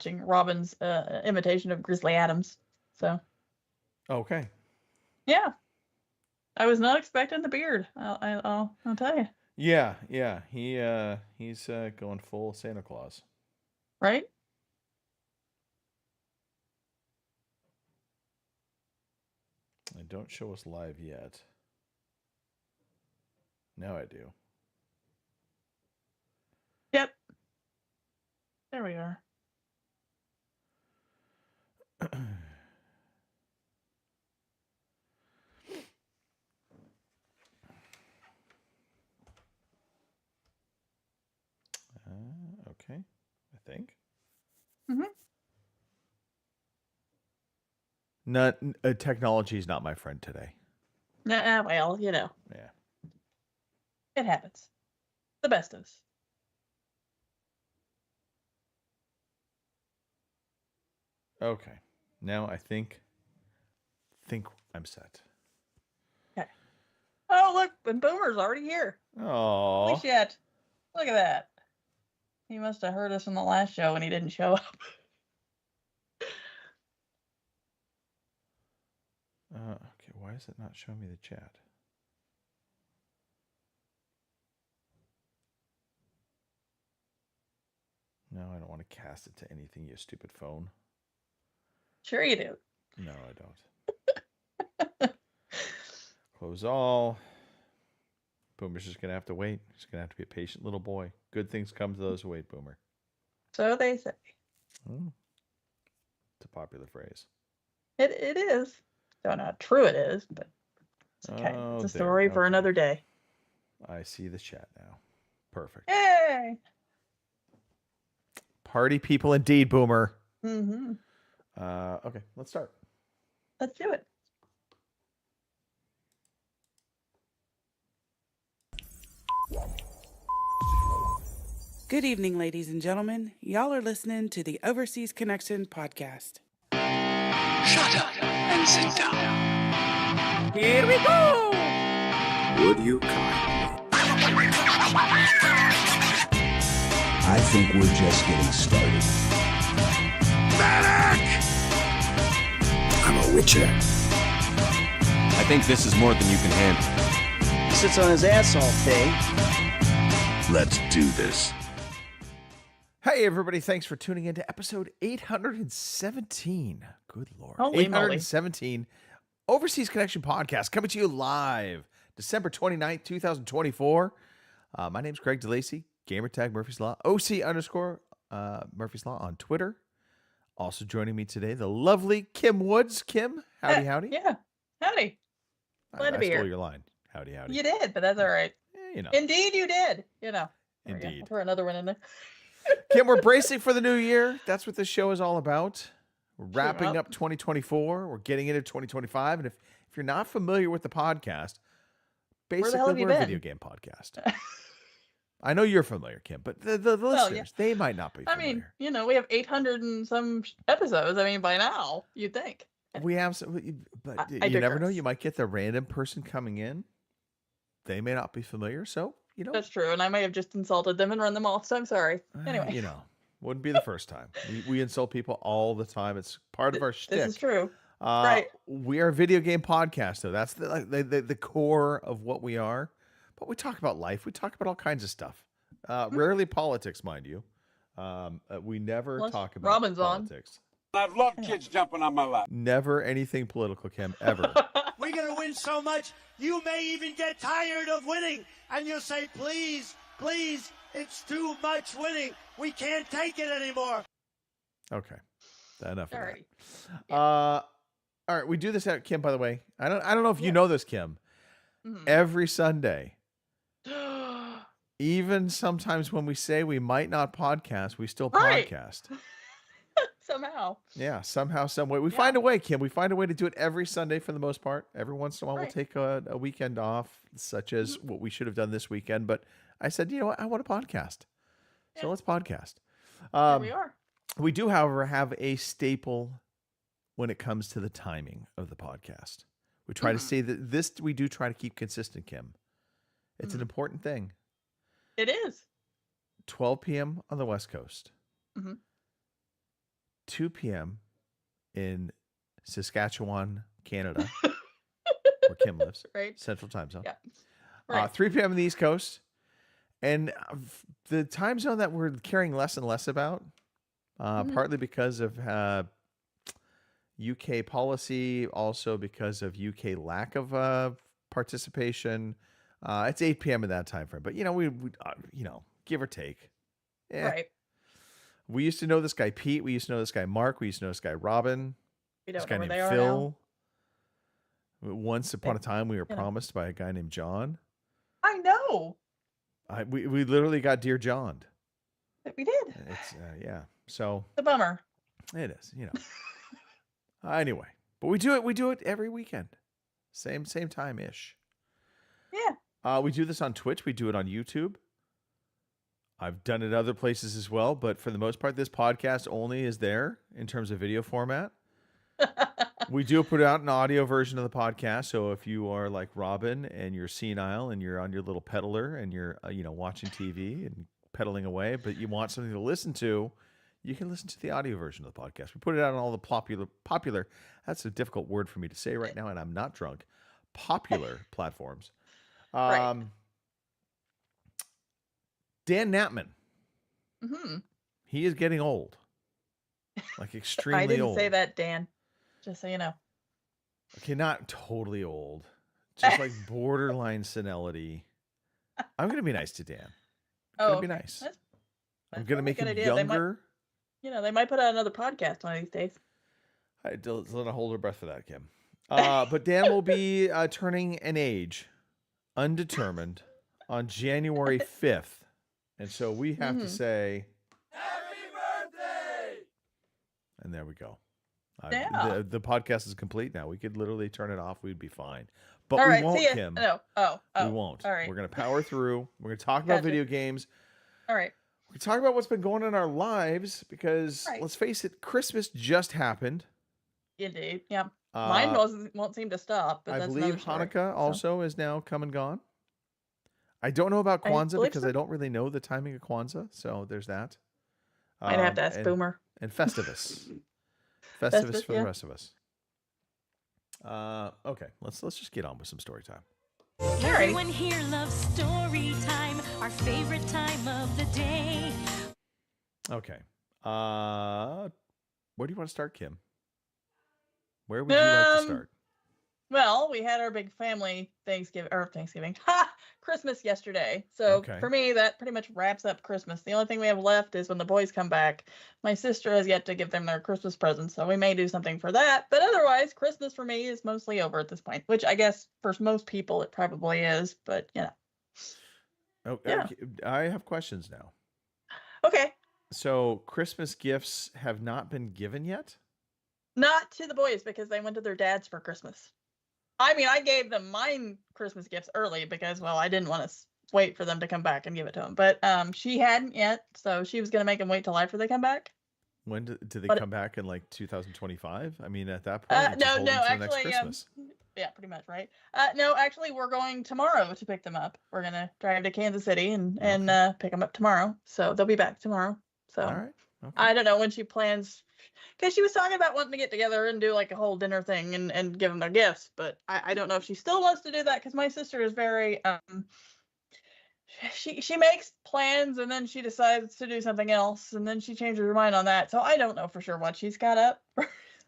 watching Robin's imitation of Grizzly Adams. So Okay. yeah, I was not expecting the beard. I'll tell you. Yeah, yeah. He's going full Santa Claus. Right? And don't show us live yet. Now I do. Yep. There we are. Okay, I think. Mm-hmm. Not technology is not my friend today. Well, Yeah. it happens. The best of us. Okay. Now I think I'm set. Okay. Oh, look, and Boomer's already here. Holy Oh. shit. Look at that. He must have heard us in the last show and he didn't show up. Okay, why is it not showing me the chat? No, I don't want to cast it to anything, you stupid phone. Sure you do. No, I don't. Close all. Boomer's just going to have to wait. He's going to have to be a patient little boy. Good things come to those who wait, Boomer. So they say. Oh. It's a popular phrase. It is. Don't know how true it is, but it's okay. Oh, it's a there. story for Okay. another day. I see the chat now. Perfect. Yay! Party people indeed, Boomer. Mm-hmm. Okay, let's start. Let's do it. Good evening, ladies and gentlemen. Y'all are listening to the Overseas Connection podcast. Shut up and sit down. Here we go! Would you kindly? I think we're just getting started. Medic! I'm a witcher. I think this is more than you can handle. He sits on his ass all day. Let's do this. Hey, everybody. Thanks for tuning in to episode 817. Good Lord. Holy moly. 817 Overseas Connection podcast coming to you live December 29th, 2024. My name's Greg DeLacy, gamertag Murphy's Law, OC underscore Murphy's Law on Twitter. Also joining me today, the lovely Kim Woods. Kim, howdy, howdy. Yeah. Howdy. Glad to be I stole here. your line. Howdy, howdy. You did, but that's all right. You know. Indeed, you did. You know. There we go. Indeed. I'll throw another one in there. Kim, we're bracing for the new year. That's what this show is all about. We're wrapping up. up 2024. We're getting into 2025. And if you're not familiar with the podcast, the hell basically have you we're a been? video game podcast. I know you're familiar, Kim, but the Well, listeners, they might not be I familiar. mean, we have 800 and some episodes. I mean, by now, you'd think. We have some, but I you never know. digress. You might get the random person coming in. They may not be familiar. So, That's true, and I may have just insulted them and run them off, so I'm sorry. Anyway. Wouldn't be the first time. We insult people all the time. It's part of our shtick. This is true. Right. We are a video game podcast, though. That's the core of what we are. But we talk about life. We talk about all kinds of stuff. Rarely politics, mind you. We never Unless talk about Robin's on. politics. I've loved kids jumping on my lap. Never anything political, Kim, ever. We're going to win so much, you may even get tired of winning. And you'll say, please, please, it's too much winning. We can't take it anymore. Okay. Enough of that. Alrighty. All right. We do this out, Kim, by the way. I don't know if you know this, Kim. Mhm. Every Sunday, even sometimes when we say we might not podcast, we still Right. podcast. Somehow. Yeah, somehow, some way. We Yeah. find a way, Kim. We find a way to do it every Sunday for the most part. Every once in a while, Right. we'll take a weekend off, such as what we should have done this weekend. But I said, you know what? I want to podcast. Yeah. So let's podcast. Here we are. We do, however, have a staple when it comes to the timing of the podcast. We try to say that this, we do try to keep consistent, Kim. It's an important thing. It is. 12 p.m. on the West Coast. Mhm. 2 p.m. in Saskatchewan, Canada, where Kim lives, Right. Central Time Zone. Yeah. Right. 3 p.m. on the East Coast. And the time zone that we're caring less and less about, partly because of UK policy, also because of UK lack of participation. It's 8 p.m. in that time frame. But, we give or take. Yeah. Right. We used to know this guy Pete. We used to know this guy Mark. We used to know this guy Robin. We This don't guy know where named they are Phil. now. Once upon a time, we were promised by a guy named John. I know. We literally got Dear John. We did. It's yeah. So It's a bummer. it is, Anyway, but we do it every weekend, same time ish. Yeah. We do this on Twitch. We do it on YouTube. I've done it other places as well, but for the most part, this podcast only is there in terms of video format. We do put out an audio version of the podcast. So if you are like Robin and you're senile and you're on your little peddler and you're, watching TV and pedaling away, but you want something to listen to, you can listen to the audio version of the podcast. We put it out on all the popular, that's a difficult word for me to say right now, and I'm not drunk, popular platforms. Right. Dan Natman. Mm-hmm. He is getting old. Like extremely I didn't old. say that, Dan. Just so you know. Okay, not totally old. Just like borderline senility. I'm going to be nice to Dan. I'm going to be nice. That's I'm going to make a good him idea. younger. They might put out another podcast one of these days. I don't hold her breath for that, Kim. But Dan will be turning an age undetermined on January 5th. And so we have to say, Happy birthday! And there we go. Yeah. The podcast is complete now. We could literally turn it off. We'd be fine. But All we right, won't, see ya. Kim. No. Oh. We won't. All right. We're going to power through. We're going to talk about Gotcha. video games. All right. We're going to talk about what's been going on in our lives because, Right. let's face it, Christmas just happened. Indeed. Yeah. Mine won't seem to stop. But I that's believe another story, Hanukkah so. also is now come and gone. I don't know about I Kwanzaa believe because so. I don't really know the timing of Kwanzaa. So there's that. Might have to ask and, Boomer. And Festivus. Festivus for the yeah. rest of us. Okay, let's just get on with some story time. Everyone here loves story time, our favorite time of the day. Okay. Where do you want to start, Kim? Where would you like to start? Well, we had our big family Thanksgiving, Christmas yesterday. So Okay. for me, that pretty much wraps up Christmas. The only thing we have left is when the boys come back. My sister has yet to give them their Christmas presents, so we may do something for that. But otherwise, Christmas for me is mostly over at this point, which I guess for most people it probably is. But Oh, yeah. okay, I have questions now. Okay. So Christmas gifts have not been given yet? Not to the boys because they went to their dad's for Christmas. I mean, I gave them mine Christmas gifts early because, well, I didn't want to wait for them to come back and give it to them. But she hadn't yet, so she was going to make them wait till after they come back. When do they But- come back in like 2025? I mean, at that point, you just No, hold them till next actually, Christmas. yeah, pretty much, right? No, actually, we're going tomorrow to pick them up. We're going to drive to Kansas City and pick them up tomorrow. So they'll be back tomorrow. So All right. Okay. I don't know when she plans, because she was talking about wanting to get together and do like a whole dinner thing and give them their gifts. But I don't know if she still wants to do that because my sister is very she makes plans and then she decides to do something else and then she changes her mind on that. So I don't know for sure what she's got up.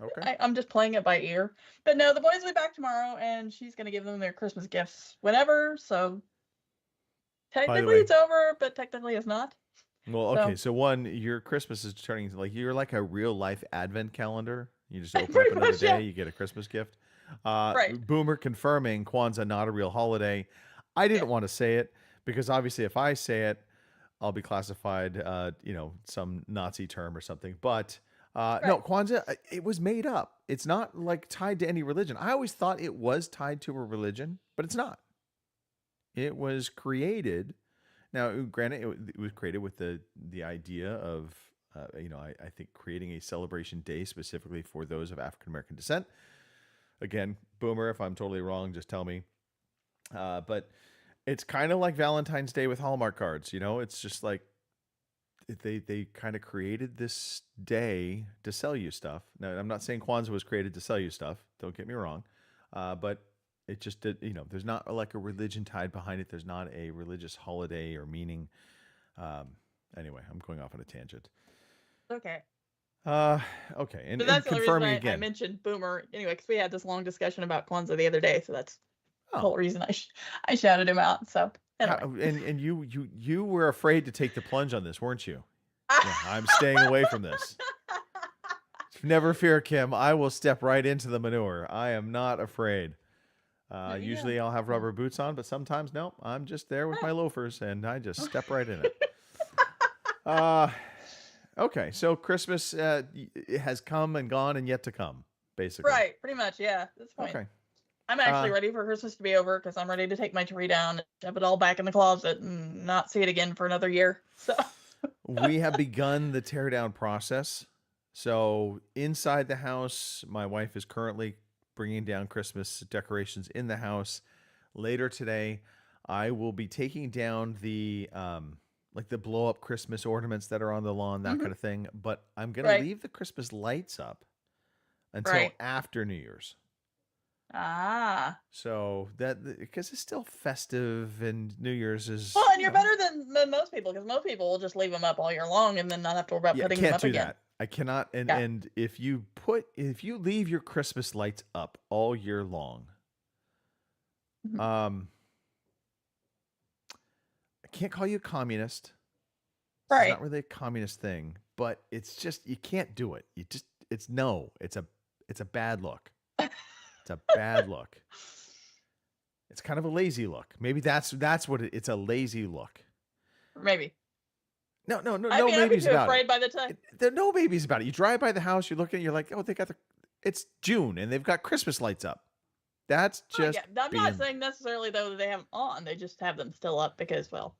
Okay. I'm just playing it by ear. But no, the boys will be back tomorrow and she's going to give them their Christmas gifts whenever. So technically way- it's over, but technically it's not. Well, okay. So one, your Christmas is turning like you're like a real life advent calendar. You just open up Pretty another much, day, yeah. you get a Christmas gift. Right. Boomer confirming Kwanzaa not a real holiday. I didn't want to say it because obviously if I say it, I'll be classified, some Nazi term or something. But no, Kwanzaa, it was made up. It's not like tied to any religion. I always thought it was tied to a religion, but it's not. It was created. Now, granted, it was created with the idea of, I think creating a celebration day specifically for those of African American descent. Again, Boomer, if I'm totally wrong, just tell me. But it's kind of like Valentine's Day with Hallmark cards. It's just like they kind of created this day to sell you stuff. Now, I'm not saying Kwanzaa was created to sell you stuff. Don't get me wrong, but it just did. There's not like a religion tied behind it. There's not a religious holiday or meaning. Anyway, I'm going off on a tangent. Okay. Okay, and, So that's the only confirming reason I again. mentioned Boomer anyway, because we had this long discussion about Kwanzaa the other day. So that's the Oh. whole reason I shouted him out. So anyway. And you were afraid to take the plunge on this, weren't you? Yeah, I'm staying away from this. Never fear, Kim. I will step right into the manure. I am not afraid. Usually I'll have rubber boots on, but sometimes no. I'm just there with my loafers, and I just step right in it. Okay, so Christmas it has come and gone and yet to come, basically. Right, pretty much, yeah. At this point. Okay. I'm actually ready for Christmas to be over because I'm ready to take my tree down and shove it all back in the closet and not see it again for another year. So We have begun the tear down process. So inside the house, my wife is currently bringing down Christmas decorations in the house. Later today, I will be taking down the like the blow up Christmas ornaments that are on the lawn, that kind of thing. But I'm gonna leave the Christmas lights up until after New Year's. So that because it's still festive and New Year's is well, and you're better than most people because most people will just leave them up all year long and then not have to worry about putting them can't up do again. that. I cannot. And if you leave your Christmas lights up all year long, I can't call you a communist. Right. It's not really a communist thing, but it's just you can't do it. It's a bad look. It's a bad look. It's kind of a lazy look. Maybe that's what it's a lazy look. Maybe. No I'd maybes be too about afraid it. by the time. There are no babies about it. You drive by the house, you look at it, you're like, oh, it's June and they've got Christmas lights up. That's just. I'm not saying necessarily though that they have them on. They just have them still up because Okay.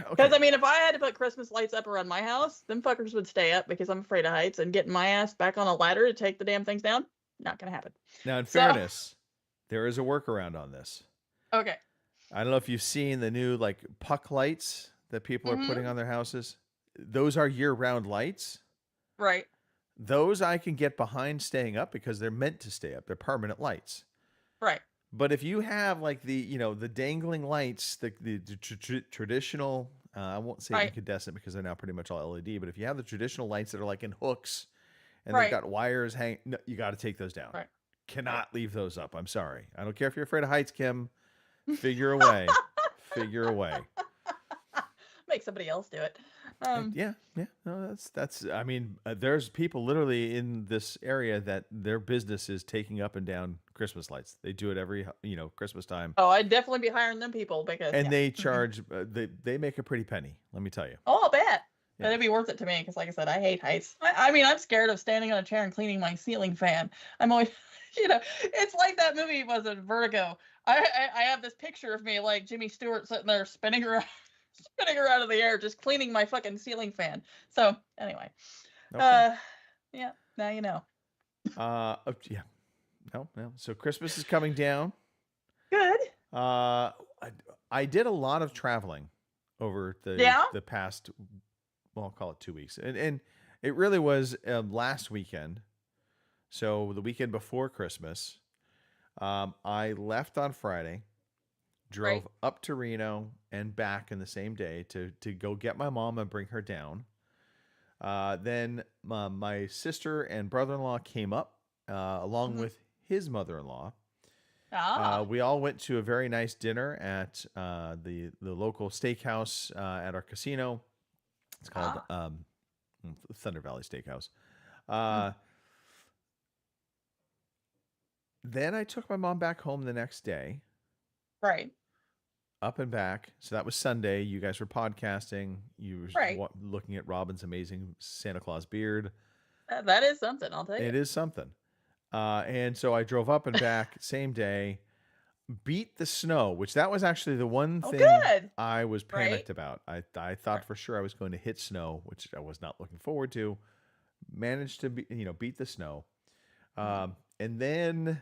because I mean, if I had to put Christmas lights up around my house, them fuckers would stay up because I'm afraid of heights and getting my ass back on a ladder to take the damn things down. Not gonna happen. Now, in fairness, there is a workaround on this. Okay. I don't know if you've seen the new like puck lights that people are putting on their houses. Those are year-round lights. Right. Those I can get behind staying up because they're meant to stay up. They're permanent lights. Right. But if you have like the the dangling lights, the traditional, I won't say incandescent because they're now pretty much all LED. But if you have the traditional lights that are like in hooks and they've got wires hanging, no, you got to take those down. Right. Cannot leave those up. I'm sorry. I don't care if you're afraid of heights, Kim. Figure a way. Figure a way. Make somebody else do it. Yeah. No, that's. I mean, there's people literally in this area that their business is taking up and down Christmas lights. They do it every Christmas time. Oh, I'd definitely be hiring them people because. And they charge. They make a pretty penny. Let me tell you. Oh, I'll bet. Yeah. But it'd be worth it to me because, like I said, I hate heights. I mean, I'm scared of standing on a chair and cleaning my ceiling fan. I'm always, it's like that movie was a Vertigo. I have this picture of me like Jimmy Stewart sitting there spinning around in the air, just cleaning my fucking ceiling fan. So anyway, Okay. yeah, now you know. Yeah. No. So Christmas is coming down. Good. I did a lot of traveling over the past, well, I'll call it 2 weeks, and it really was last weekend. So the weekend before Christmas, I left on Friday, drove up to Reno and back in the same day to go get my mom and bring her down. Then my sister and brother-in-law came up along with his mother-in-law. We all went to a very nice dinner at the local steakhouse at our casino. It's called Thunder Valley Steakhouse. Then I took my mom back home the next day. Right. Up and back. So that was Sunday. You guys were podcasting. You were looking at Robin's amazing Santa Claus beard. That is something, I'll tell you. It is something. And so I drove up and back same day, beat the snow, which that was actually the one thing I was panicked about. I thought for sure I was going to hit snow, which I was not looking forward to. Managed to beat the snow. And then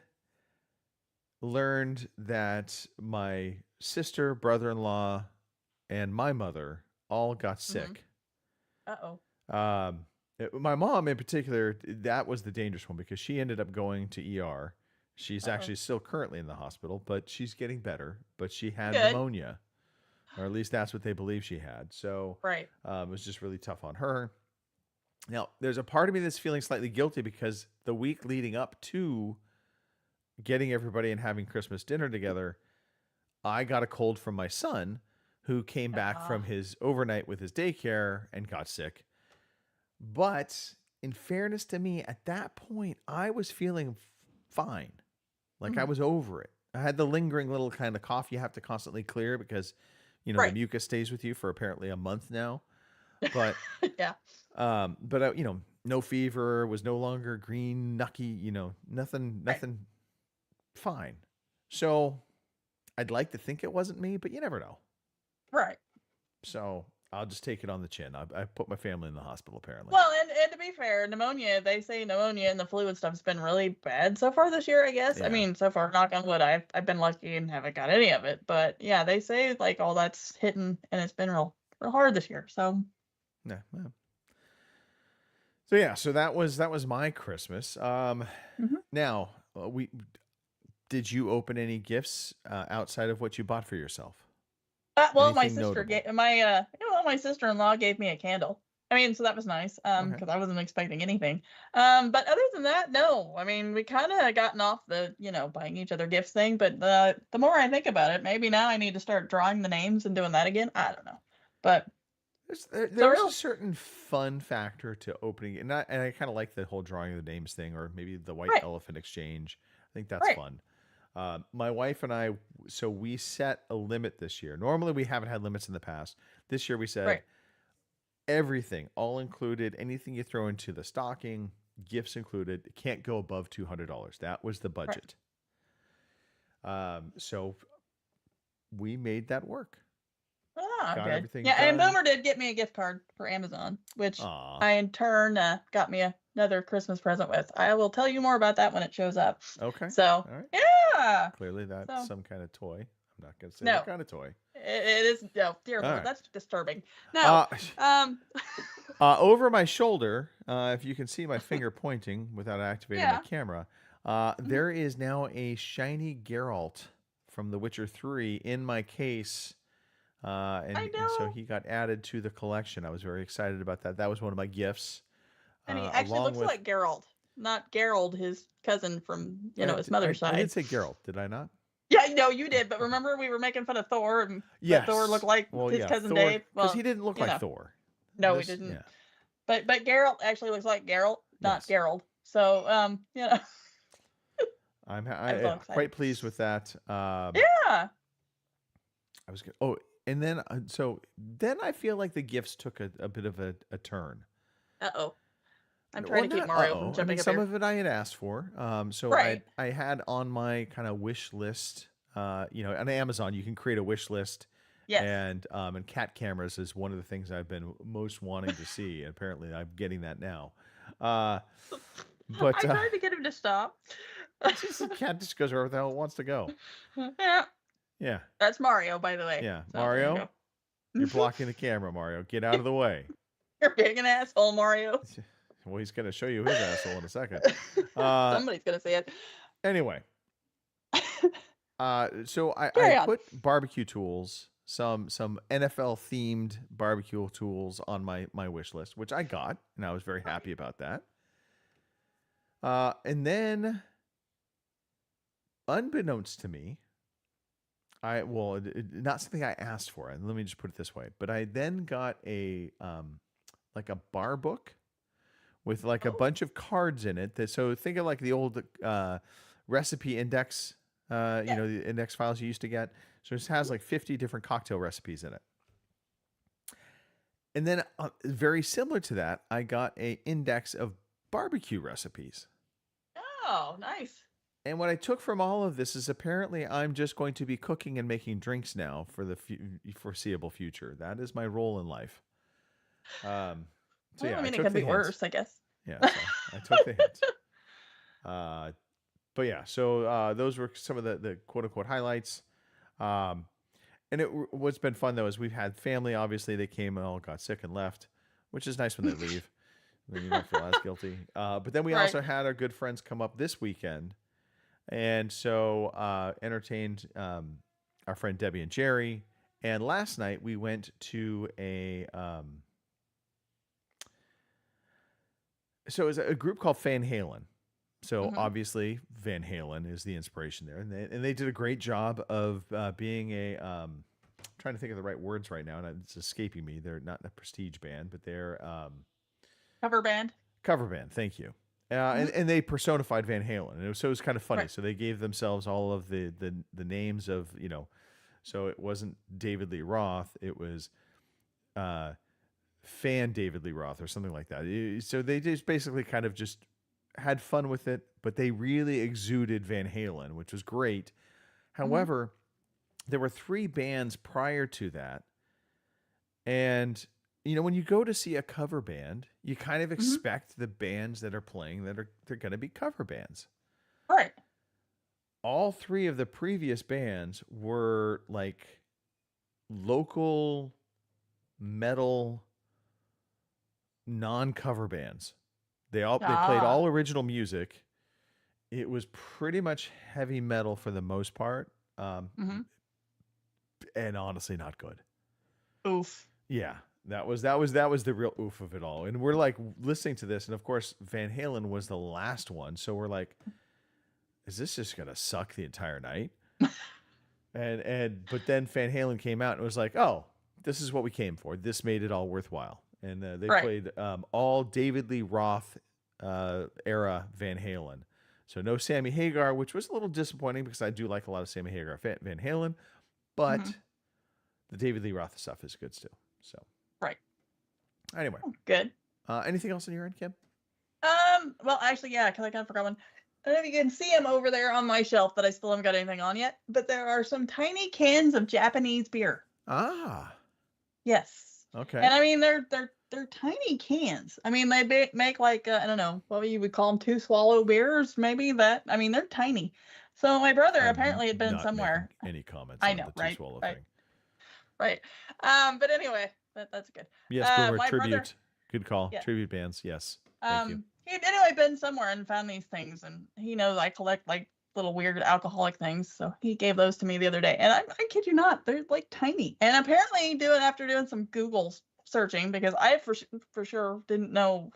learned that my sister, brother-in-law, and my mother all got sick. Uh-oh. My mom in particular, that was the dangerous one because she ended up going to ER. She's Uh-oh. actually still currently in the hospital, but she's getting better. But she had Good. pneumonia, or at least that's what they believe she had. So Right. it was just really tough on her. Now, there's a part of me that's feeling slightly guilty because the week leading up to getting everybody and having Christmas dinner together, I got a cold from my son, who came back from his overnight with his daycare and got sick. But in fairness to me, at that point, I was feeling fine. Like I was over it. I had the lingering little kind of cough you have to constantly clear because, the mucus stays with you for apparently a month now. But Yeah. but no fever, was no longer green, nucky, nothing fine. So I'd like to think it wasn't me, but you never know. Right. So I'll just take it on the chin. I put my family in the hospital, apparently. Well, and to be fair, pneumonia, they say pneumonia and the flu and stuff has been really bad so far this year, I guess. Yeah. I mean, so far, knock on wood, I've been lucky and haven't got any of it. But yeah, they say like all that's hitting and it's been real hard this year. So Yeah. So yeah, so that was my Christmas. Now, did you open any gifts outside of what you bought for yourself? well, my Anything sister notable? my sister-in-law gave me a candle. I mean, so that was nice, Okay. because I wasn't expecting anything. But other than that, no. I mean, we kind of gotten off the, buying each other gifts thing. But the more I think about it, maybe now I need to start drawing the names and doing that again. I don't know. But There's a certain fun factor to opening, and I kind of like the whole drawing of the names thing, or maybe the white Right. elephant exchange. I think that's Right. fun. My wife and I, so we set a limit this year. Normally we haven't had limits in the past. This year we said Right. everything, all included, anything you throw into the stocking, gifts included, it can't go above $200. That was the budget. So we made that work. Ah, Got good. everything Yeah, and done. Boomer did get me a gift card for Amazon, which Aw. I in turn got me another Christmas present with. I will tell you more about that when it shows up. Okay. So, All right. yeah, Clearly that's So- some kind of toy. I'm not going to say No. what kind of toy. it is. No, dear All Lord, right. that's disturbing. No, Over my shoulder, if you can see my finger pointing without activating Yeah. my camera, there is now a shiny Geralt from The Witcher 3 in my case. And so know. he got added to the collection. I was very excited about that. That was one of my gifts. and he actually along looks with- like Geralt, not Gerald, his cousin from Yeah, his mother's I side. did say Geralt, did I not? Yeah, I know you did, but remember we were making fun of Thor and Yes. Thor looked like his cousin Dave. Because Well, he didn't look you like know. Thor. No, This- he didn't. yeah. But Geralt actually looks like Geralt, not Yes. Gerald. So I'm I'm so excited. quite pleased with that. yeah. I was gonna, and then then I feel like the gifts took a bit of a turn. Uh-oh. I'm Well, trying to keep not Mario uh-oh. from I jumping mean, up some here. of it I had asked for. So Right. I had on my kind of wish list. On Amazon you can create a wish list. Yes. And cat cameras is one of the things I've been most wanting to see. And apparently I'm getting that now. But I tried to get him to stop. the cat just goes wherever the hell it wants to go. Yeah. Yeah. That's Mario, by the way. Yeah. So, there you Mario, go. you're blocking the camera, Mario. Get out of the way. You're being an asshole, Mario. Well, he's going to show you his asshole in a second. Somebody's gonna say it. Anyway. So Carry I on. put barbecue tools, some NFL themed barbecue tools on my wish list, which I got, and I was very happy about that. And then, unbeknownst to me, not something I asked for. And let me just put it this way. But I then got a like a bar book with like a bunch of cards in it. So think of like the old recipe index, the index files you used to get. So it has like 50 different cocktail recipes in it. And then very similar to that, I got a index of barbecue recipes. Oh, nice. And what I took from all of this is apparently I'm just going to be cooking and making drinks now for the foreseeable future. That is my role in life. Well, Yeah, I mean, it took could the be hint. worse, I guess. Yeah, so I took the hint. But yeah, so those were some of the quote unquote highlights. And what's been fun though is we've had family. Obviously, they came and all got sick and left, which is nice when they leave. Then you don't feel as guilty. But then we Right. also had our good friends come up this weekend. And so entertained our friend Debbie and Jerry. And last night we went to so it was a group called Van Halen. So obviously Van Halen is the inspiration there. And they did a great job of being I'm trying to think of the right words right now, and it's escaping me. They're not a prestige band, but they're Cover band. cover band. Thank you. And they personified Van Halen. And it was kind of funny. Right. So they gave themselves all of the names of, so it wasn't David Lee Roth. It was Fan David Lee Roth or something like that. So they just basically kind of just had fun with it, but they really exuded Van Halen, which was great. However, there were 3 bands prior to that. And, when you go to see a cover band, you kind of expect the bands that are playing they're going to be cover bands. Right. All 3 of the previous bands were like local metal non-cover bands. They played all original music. It was pretty much heavy metal for the most part. And honestly not good. Oof. Yeah. That was the real oof of it all. And we're like listening to this, and of course Van Halen was the last one. So we're like, is this just gonna suck the entire night? But then Van Halen came out and it was like, oh, this is what we came for. This made it all worthwhile. And they played all David Lee Roth era Van Halen. So no Sammy Hagar, which was a little disappointing because I do like a lot of Sammy Hagar Van Halen, but the David Lee Roth stuff is good still. So right. Anyway, good. Anything else on your end, Kim? Well, actually, yeah, because I kind of forgot one. I don't know if you can see them over there on my shelf that I still haven't got anything on yet, but there are some tiny cans of Japanese beer. Ah. Yes. Okay. And I mean, they're tiny cans. I mean, they make like I don't know what you would call them, 2 swallow beers, maybe that. I mean, they're tiny. So my brother apparently had been not somewhere. making any comments? I on know, the right? swallow Right. thing. Right. But anyway, that's good. Yes, Boomer, my tribute. brother- Good call. Yeah. Tribute bands. Yes. Thank you. He'd anyway been somewhere and found these things, and he knows I collect like little weird alcoholic things, so he gave those to me the other day, and I kid you not, they're like tiny. And apparently, after doing some Google searching, because I for sure didn't know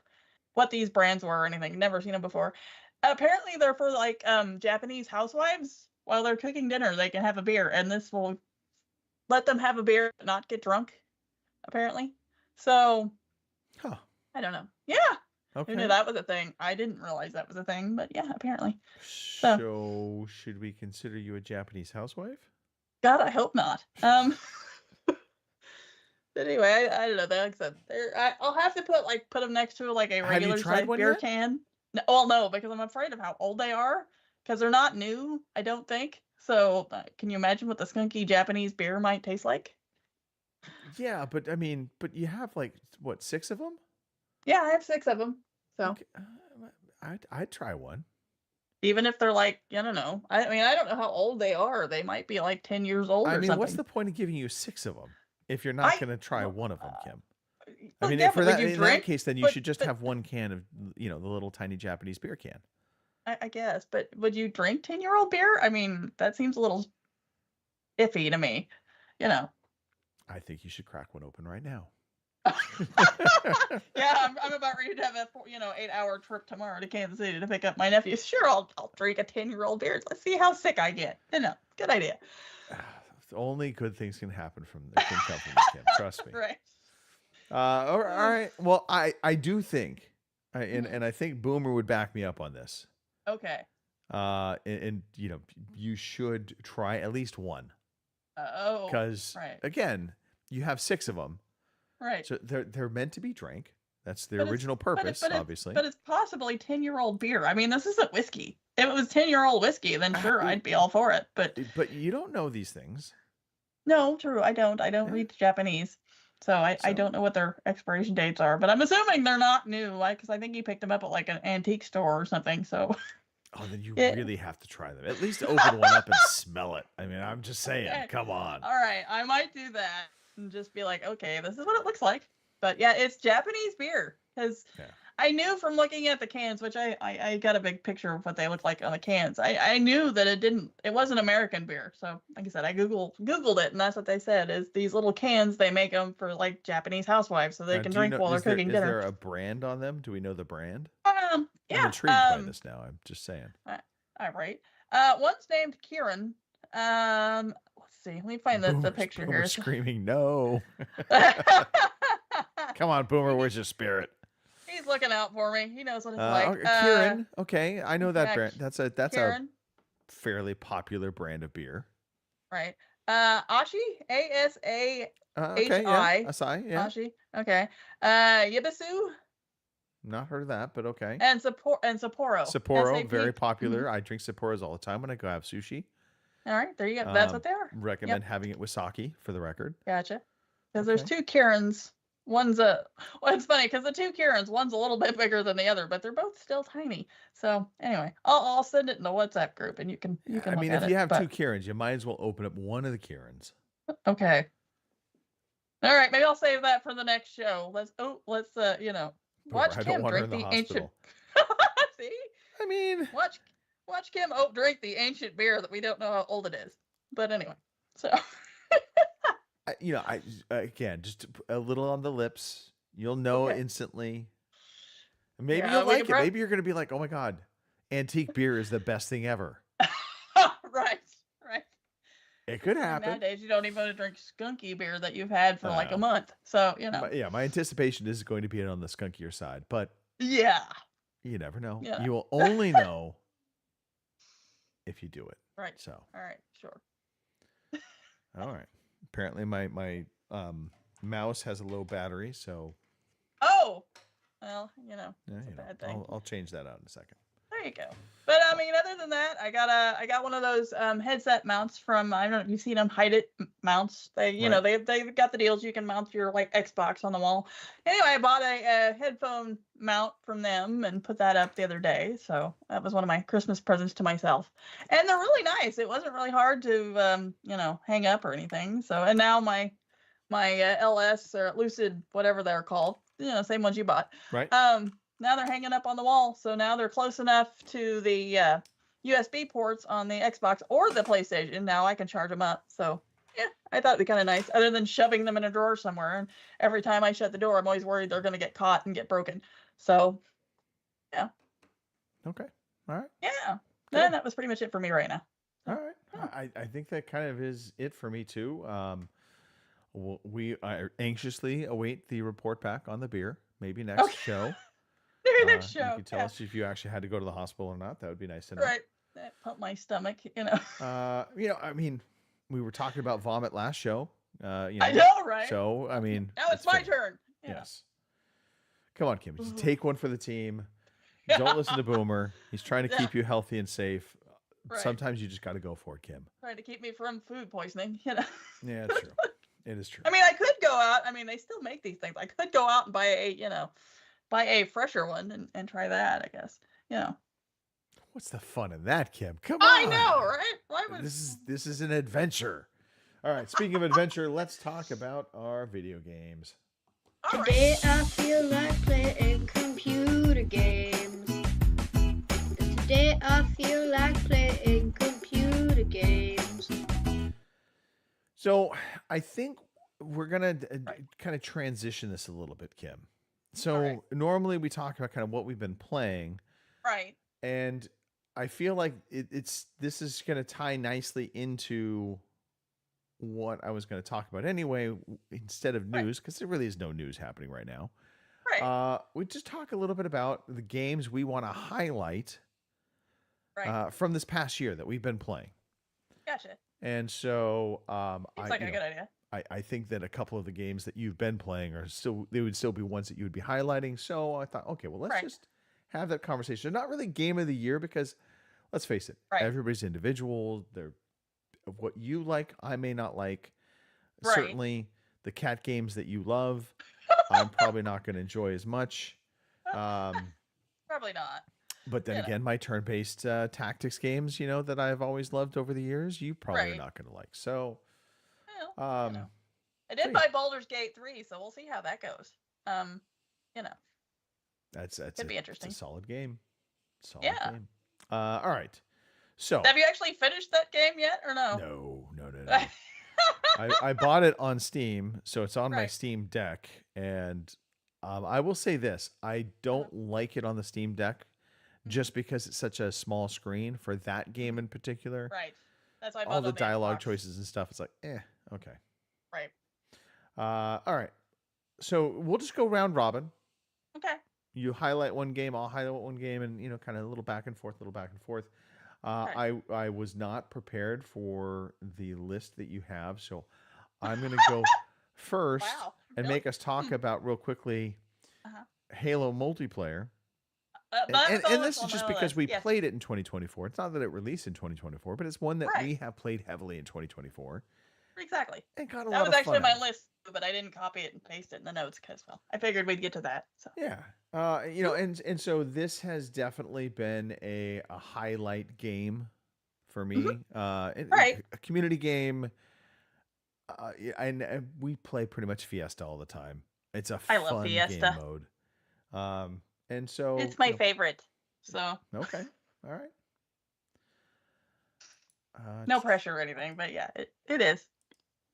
what these brands were or anything, never seen them before. Apparently, they're for like Japanese housewives while they're cooking dinner, they can have a beer, and this will let them have a beer, but not get drunk. Apparently, so I don't know. Yeah. Okay. Who knew that was a thing? I didn't realize that was a thing, but yeah, apparently. So should we consider you a Japanese housewife? God, I hope not. But anyway, I don't know. Like I said, I'll have to put them next to like a Have you regular tried size one beer yet? can. No, well, no, because I'm afraid of how old they are. Because they're not new, I don't think. So can you imagine what the skunky Japanese beer might taste like? Yeah, but I mean, you have like what, 6 of them? Yeah, I have 6 of them. So Okay. I'd try one. even if they're like, I don't know. I mean, I don't know how old they are. They might be like 10 years old I or mean, something. what's the point of giving you 6 of them if you're not I- going to try one of them, Kim? I Well, mean, yeah, for but would that you in drink? that case, then you But- should just but- have one can of the little tiny Japanese beer can. I guess, but would you drink 10-year-old beer? I mean, that seems a little iffy to me. I think you should crack one open right now. Yeah, I'm about ready to have a 8-hour trip tomorrow to Kansas City to pick up my nephew. Sure, I'll drink a 10-year-old beer. Let's see how sick I get. Good idea. Only good things can happen can come from this, Kim. Trust me. Right. All right. Well, I do think, and I think Boomer would back me up on this. Okay. And you should try at least one Oh. because right. again, you have 6 of them, Right. so they're meant to be drank. That's their But it's- original purpose, obviously. But it's possibly 10-year-old beer. I mean, this isn't whiskey. If it was 10-year-old whiskey, then sure, I'd be all for it. But you don't know these things. no, true. I don't read Japanese. So I don't know what their expiration dates are, but I'm assuming they're not new, because I think he picked them up at like an antique store or something. So Oh, then you Yeah. really have to try them. At least open one up and smell it. I mean, I'm just saying. Okay. Come on. all right, I might do that and just be like, okay, this is what it looks like. But yeah, it's Japanese beer because Yeah. I knew from looking at the cans, which I got a big picture of what they look like on the cans. I knew that it wasn't American beer. So like I said, I Googled it, and that's what they said is these little cans, they make them for like Japanese housewives so they Now, can do you drink know- while they're is there- cooking Is dinner. there a brand on them? Do we know the brand? Yeah. I'm intrigued by this now. I'm just saying. All right. One's named Kieran. Let's see. Let me find the picture Boomer here. screaming, no. Come on, Boomer. Where's your spirit? He's looking out for me. He knows what it's like. Okay, Kieran. Okay, I know that yeah, brand. That's a Kieran, fairly popular brand of beer. right? Ashi, ASAHI. Okay, yeah, Asahi, yeah. Ashi. Okay. Yibisu Not heard of that, but okay. and Sapporo. Sapporo, SAP. very popular. I drink Sapporos all the time when I go have sushi. All right, there you go. That's what they are. Recommend having it with sake, for the record. Gotcha. Because there's two Kierans. Well, it's funny because the two Kierans, one's a little bit bigger than the other, but they're both still tiny. So anyway, I'll send it in the WhatsApp group, and you can. I mean, if you have two Kierans, you might as well open up one of the Kierans. Okay. All right, maybe I'll save that for the next show. Let's watch I don't Kim want her drink in the the ancient. hospital. See, I mean, watch Kim drink the ancient beer that we don't know how old it is. But anyway, so. I again, just a little on the lips. You'll know instantly. Maybe Yeah, you'll we like can it. Maybe you're gonna be like, "Oh my god, antique beer is the best thing ever." Right. It could happen. Nowadays, you don't even want to drink skunky beer that you've had for like a month. So My anticipation is going to be on the skunkier side, but yeah, you never know. Yeah. You will only know if you do it. right. So, All right, sure. all right. Apparently, my mouse has a low battery, so Oh, well, yeah, it's a bad thing. I'll change that out in a second. There you go. But I mean, other than that, I got one of those headset mounts from, I don't know if you've seen them, Hide It mounts. They they've got the deals. You can mount your like Xbox on the wall. Anyway, I bought a headphone mount from them and put that up the other day. So that was one of my Christmas presents to myself. And they're really nice. It wasn't really hard to hang up or anything. So and now my LS or Lucid, whatever they're called, same ones you bought. Right. Now they're hanging up on the wall, so now they're close enough to the USB ports on the Xbox or the PlayStation. Now I can charge them up. So yeah, I thought it'd be kind of nice. Other than shoving them in a drawer somewhere, and every time I shut the door, I'm always worried they're going to get caught and get broken. So yeah. Okay. All right. Yeah. Then that was pretty much it for me right now. All right. I think that kind of is it for me too. We anxiously await the report back on the beer. Maybe next show. Next show. You can tell us if you actually had to go to the hospital or not. That would be nice to know. Right. That pumped my stomach. I mean, we were talking about vomit last show. I know, right? So I mean, now it's my turn. Yeah. Yes. Come on, Kim. Just take one for the team. Don't listen to Boomer. He's trying to keep you healthy and safe. Right. Sometimes you just got to go for it, Kim. Trying to keep me from food poisoning. Yeah, it's true. It is true. I mean, I could go out. I mean, they still make these things. I could go out and buy a fresher one and try that, I guess. What's the fun in that, Kim? Come on. I know, right? Why would... This is an adventure. All right. Speaking of adventure, let's talk about our video games. Today I feel like playing computer games. Today I feel like playing computer games. So I think we're gonna kind of transition this a little bit, Kim. So normally we talk about kind of what we've been playing, right? And I feel like this is going to tie nicely into what I was going to talk about anyway, instead of news, because there really is no news happening right now. Right. We just talk a little bit about the games we want to highlight from this past year that we've been playing. Gotcha. And so seems like a good idea. I think that a couple of the games that you've been playing they would still be ones that you would be highlighting. So I thought, okay, well, let's just have that conversation. They're not really game of the year because, let's face it, everybody's individual. They're what you like, I may not like. Certainly, the cat games that you love, I'm probably not going to enjoy as much. Probably not. But then again, my turn-based tactics games, that I've always loved over the years, you probably are not going to like. So, I did buy Baldur's Gate 3, so we'll see how that goes. You know, That's could be it's interesting. a solid game. Solid Yeah. game. All right. So Have you actually finished that game yet, or no? no. I bought it on Steam, so it's on my Right. Steam Deck, and I will say this: I don't like it on the Steam Deck, just because it's such a small screen for that game in particular. Right. That's why I All bought the it on the dialogue Xbox. choices and stuff. It's like, okay. Right. All right. So we'll just go round robin. Okay. You highlight one game, I'll highlight one game, and kind of a little back and forth. Okay. I was not prepared for the list that you have, so I'm going to go first Wow. and Really? make us talk about real quickly Uh-huh. Halo multiplayer. That's And all this that's is on just my because list. we Yes. played it in 2024. It's not that it released in 2024, but it's one that Right. we have played heavily in 2024. Exactly. And got a That lot was of actually fun my out of it. list, but I didn't copy it and paste it in the notes because, well, I figured we'd get to that. So. Yeah. And so this has definitely been a highlight game for me. Right. A community game. And we play pretty much Fiesta all the time. It's a I love fun Fiesta. game mode. And so It's my favorite. So Okay. All right. no pressure or anything, but yeah, it is.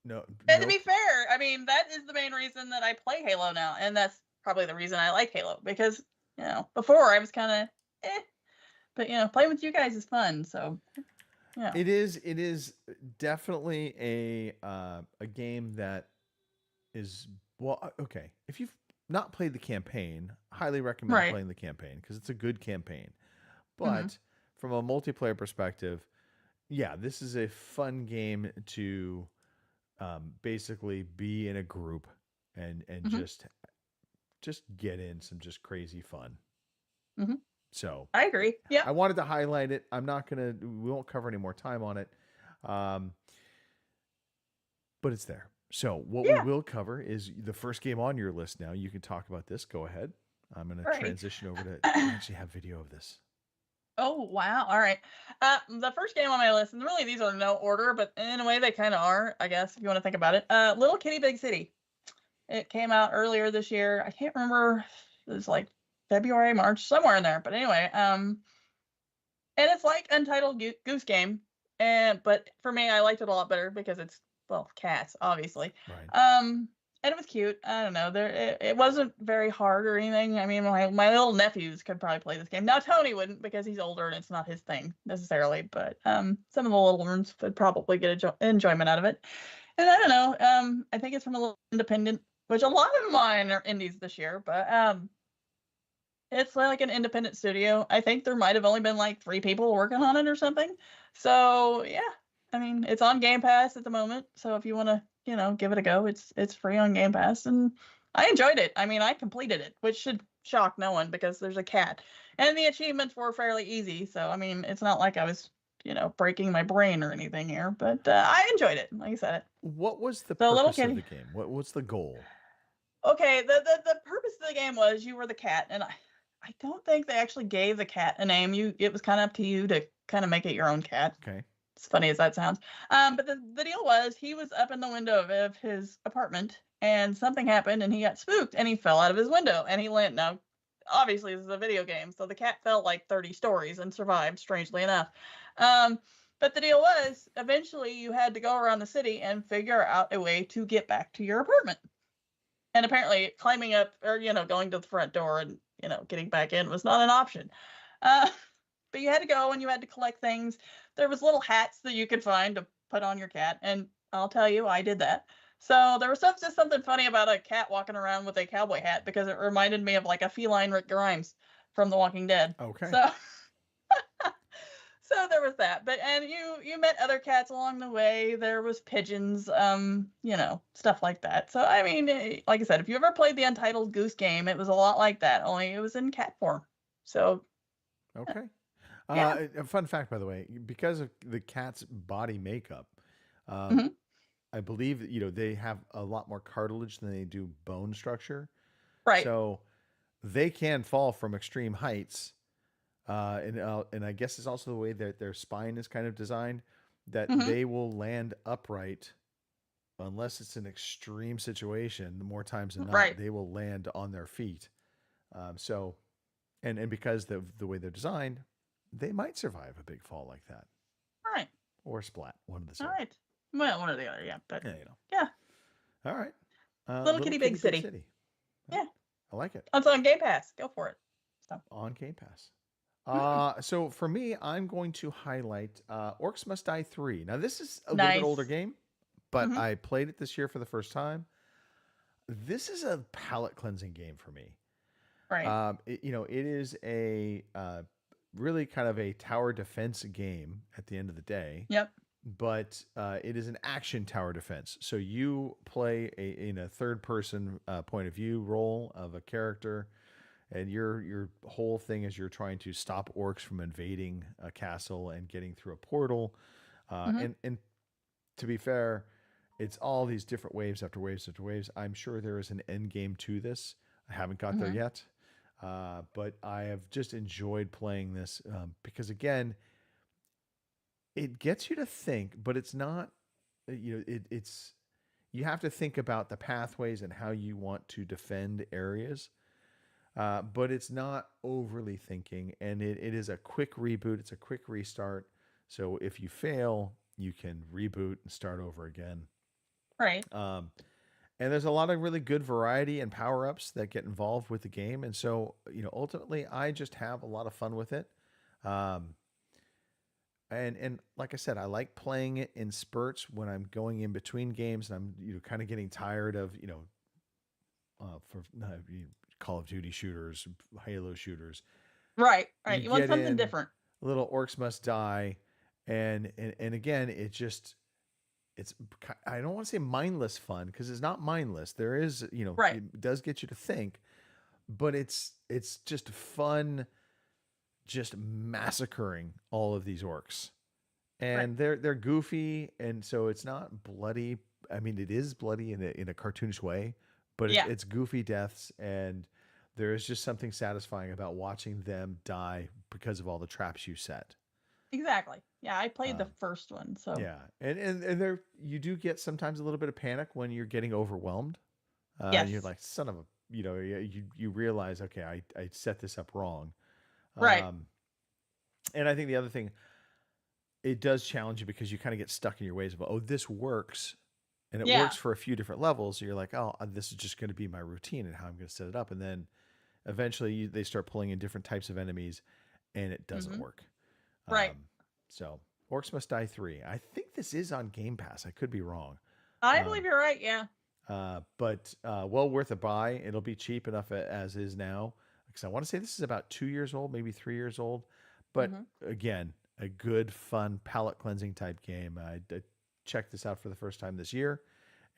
No. And to be fair, I mean, that is the main reason that I play Halo now. And that's probably the reason I like Halo because, before I was kind of but, playing with you guys is fun. So, yeah. It is definitely a game that is, well, okay. If you've not played the campaign, highly recommend Right. playing the campaign because it's a good campaign. But from a multiplayer perspective, yeah, this is a fun game to basically be in a group and just get in some just crazy fun. Mhm. So I agree. Yeah. I wanted to highlight it. We won't cover any more time on it. But it's there. So what we will cover is the first game on your list now. You can talk about this. Go ahead. I'm going to Right. transition over to actually have video of this. Oh, wow. All right. The first game on my list, and really these are no order, but in a way they kind of are, I guess, if you want to think about it. Little Kitty Big City. It came out earlier this year. I can't remember. It was like February, March, somewhere in there. But anyway, and it's like Untitled Goose Game. But for me, I liked it a lot better because it's, well, cats, obviously. Right. And it was cute. I don't know. It wasn't very hard or anything. I mean, my little nephews could probably play this game. Now Tony wouldn't because he's older and it's not his thing necessarily. But some of the little ones would probably get enjoyment out of it. And I don't know. I think it's from a little independent, which a lot of mine are indies this year. But it's like an independent studio. I think there might have only been like 3 people working on it or something. So yeah, I mean, it's on Game Pass at the moment. So if you want to, give it a go, it's free on Game Pass, and I enjoyed it. I mean, I completed it, which should shock no one because there's a cat, and the achievements were fairly easy. So I mean, it's not like I was, breaking my brain or anything here, but I enjoyed it. Like I said, What was the So, Little purpose of Kitty. the game? What's the goal? Okay, the purpose of the game was you were the cat, and I don't think they actually gave the cat a name. It was kind of up to you to kind of make it your own cat. Okay. As funny as that sounds. But the deal was he was up in the window of his apartment and something happened and he got spooked and he fell out of his window and he landed. Now, obviously, this is a video game, so the cat fell like 30 stories and survived, strangely enough. But the deal was eventually you had to go around the city and figure out a way to get back to your apartment. And apparently climbing up or, going to the front door and, getting back in was not an option. But you had to go and you had to collect things. There was little hats that you could find to put on your cat. And I'll tell you, I did that. So there was just something funny about a cat walking around with a cowboy hat because it reminded me of like a feline Rick Grimes from The Walking Dead. Okay. So, so there was that. And you met other cats along the way. There was pigeons, stuff like that. So, I mean, like I said, if you ever played the Untitled Goose Game, it was a lot like that, only it was in cat form. So, Okay. Yeah. A fun fact, by the way, because of the cat's body makeup, Mhm. I believe that, they have a lot more cartilage than they do bone structure. Right. So they can fall from extreme heights. And I guess it's also the way that their spine is kind of designed that Mhm. they will land upright unless it's an extreme situation, more times than not, Right. they will land on their feet. So, and because the way they're designed, they might survive a big fall like that All right. or splat, one of the All two. right. Well, one or the other, yeah. But Yeah, you know. yeah. All right. Little Kitty Big City. Yeah. I like it. It's on Game Pass. Go for it. So. On Game Pass. So for me, I'm going to highlight Orcs Must Die 3. Now, this is a little bit older game, but I played it this year for the first time. This is a palate cleansing game for me. Right. It is a really kind of a tower defense game at the end of the day. Yep. But it is an action tower defense. So you play in a third person point of view role of a character, and your whole thing is you're trying to stop orcs from invading a castle and getting through a portal. And to be fair, it's all these different waves after waves after waves. I'm sure there is an end game to this. I haven't got there yet, but I have just enjoyed playing this because, again, it gets you to think, but it's not, it's you have to think about the pathways and how you want to defend areas. But it's not overly thinking, and it is a quick reboot. It's a quick restart. So if you fail, you can reboot and start over again. Right. And there's a lot of really good variety and power-ups that get involved with the game. And so, ultimately, I just have a lot of fun with it. And like I said, I like playing it in spurts when I'm going in between games and I'm kind of getting tired of Call of Duty shooters, Halo shooters. Right. You want get something in different. Little Orcs Must Die, and again, it's I don't want to say mindless fun because it's not mindless. There is Right. It does get you to think, but it's just fun. Just massacring all of these orcs, and they're goofy, and so it's not bloody. I mean, it is bloody in a cartoonish way, but it's goofy deaths, and there is just something satisfying about watching them die because of all the traps you set. Exactly. Yeah, I played the first one, so yeah, and there you do get sometimes a little bit of panic when you're getting overwhelmed. Yes. You're like, son of a, you realize, okay, I set this up wrong. Right. And I think the other thing, it does challenge you because you kind of get stuck in your ways of, oh, this works. And it works for a few different levels. So you're like, oh, this is just going to be my routine and how I'm going to set it up. And then eventually they start pulling in different types of enemies and it doesn't work. Right. So Orcs Must Die 3. I think this is on Game Pass. I could be wrong. I believe you're right. Yeah. But well worth a buy. It'll be cheap enough as is now. Because I want to say this is about 2 years old, maybe 3 years old. But again, a good, fun, palate cleansing type game. I checked this out for the first time this year,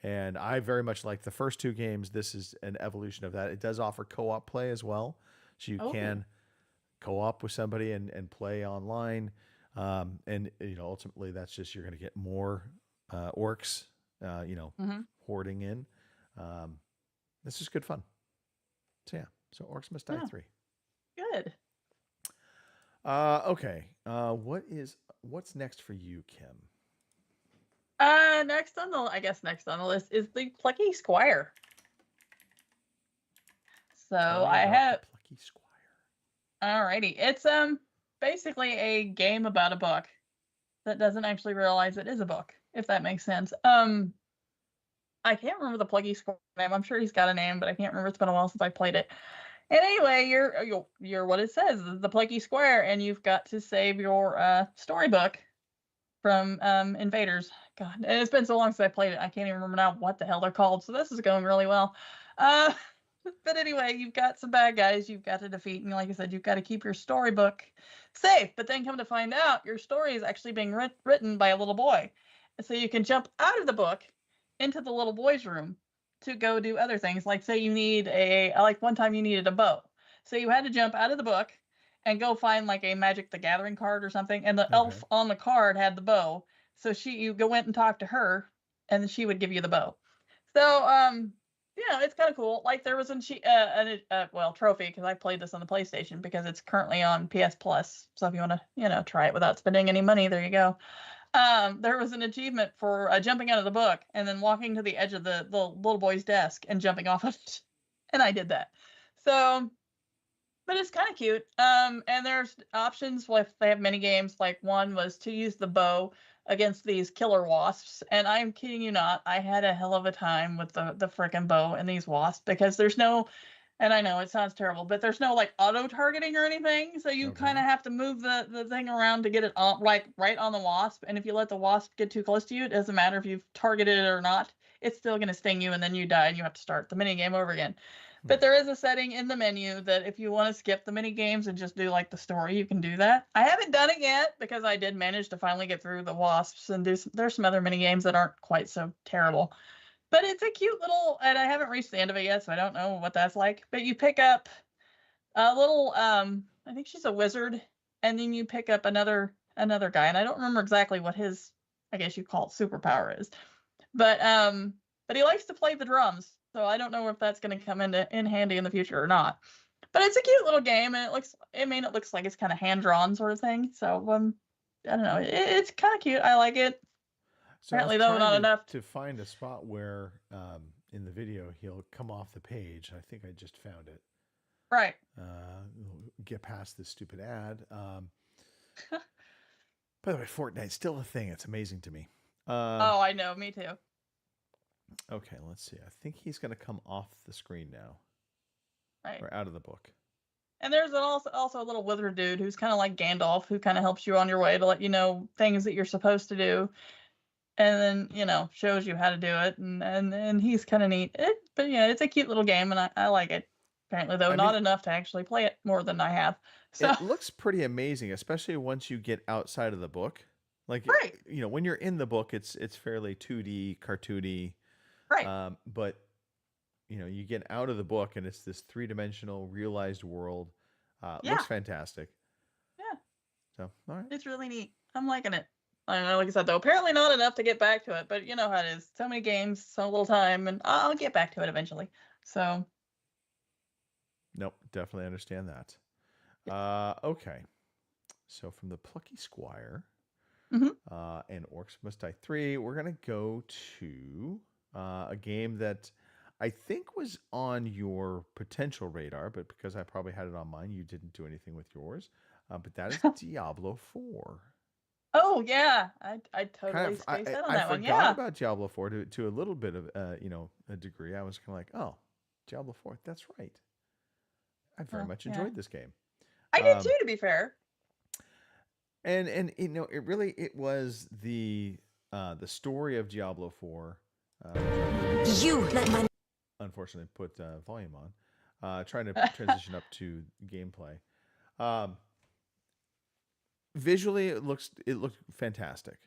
and I very much like the first two games. This is an evolution of that. It does offer co-op play as well, so you can co-op with somebody and play online. And ultimately, that's just you're going to get more orcs, hoarding in. This is good fun. So yeah. So Orcs Must Die 3. Good. Okay. What's next for you, Kim? Next on the list is the Plucky Squire. So I have Plucky Squire. Alrighty. It's basically a game about a book that doesn't actually realize it is a book, if that makes sense. I can't remember the Plucky Squire name. I'm sure he's got a name, but I can't remember. It's been a while since I played it. And anyway, you're what it says, the Plucky Squire, and you've got to save your storybook from invaders. God, and it's been so long since I played it, I can't even remember now what the hell they're called. So this is going really well. But anyway, you've got some bad guys you've got to defeat, and like I said, you've got to keep your storybook safe. But then come to find out, your story is actually being written by a little boy, so you can jump out of the book into the little boy's room to go do other things. Like say you need one time you needed a bow. So you had to jump out of the book and go find like a Magic the Gathering card or something. And the elf on the card had the bow. So you went and talked to her and then she would give you the bow. So, it's kind of cool. Like there was a trophy, because I played this on the PlayStation because it's currently on PS Plus. So if you want to, try it without spending any money, there you go. there was an achievement for jumping out of the book and then walking to the edge of the little boy's desk and jumping off of it. And I did that. So, but it's kind of cute. And there's options if they have mini games. Like one was to use the bow against these killer wasps. And I'm kidding you not, I had a hell of a time with the frickin' bow and these wasps because there's no, and I know it sounds terrible, but there's no like auto targeting or anything. So you kind of have to move the thing around to get it on, like right on the wasp. And if you let the wasp get too close to you, it doesn't matter if you've targeted it or not. It's still going to sting you and then you die and you have to start the mini game over again. But there is a setting in the menu that if you want to skip the mini games and just do like the story, you can do that. I haven't done it yet because I did manage to finally get through the wasps and there's some other mini games that aren't quite so terrible. But it's a cute little, and I haven't reached the end of it yet, so I don't know what that's like. But you pick up a little, I think she's a wizard, and then you pick up another guy, and I don't remember exactly what his, I guess you call it superpower is. But he likes to play the drums. So I don't know if that's going to come in handy in the future or not. But it's a cute little game, and it looks like it's kind of hand drawn sort of thing. So I don't know, it's kind of cute. I like it. So apparently, though, not enough to find a spot where in the video he'll come off the page. I think I just found it. Right. Get past this stupid ad. By the way, Fortnite's still a thing. It's amazing to me. Oh, I know. Me too. Okay, let's see. I think he's going to come off the screen now. Right. Or out of the book. And there's also a little wizard dude who's kind of like Gandalf, who kind of helps you on your way to let you know things that you're supposed to do. And then, shows you how to do it. And he's kind of neat. But yeah, it's a cute little game, and I like it. Apparently, though, not enough to actually play it more than I have. So it looks pretty amazing, especially once you get outside of the book. Like, right. When you're in the book, it's fairly 2D, cartoony. Right. But you get out of the book and it's this 3-dimensional realized world. Looks fantastic. Yeah. So, all right. It's really neat. I'm liking it. I don't know, like I said, though, apparently not enough to get back to it, but you know how it is. So many games, so little time, and I'll get back to it eventually. So. Nope, definitely understand that. Okay. So from the Plucky Squire and Orcs Must Die 3, we're going to go to a game that I think was on your potential radar, but because I probably had it on mine, you didn't do anything with yours. But that is Diablo 4. Oh yeah, I totally spaced out on that one. I Yeah. forgot about Diablo 4 to a little bit of a degree. I was kind of like, oh, Diablo 4, that's right. I very much enjoyed this game. I did too, to be fair. And it was the story of Diablo 4. You let my Unfortunately put volume on. Trying to transition up to gameplay. Visually, it looked fantastic,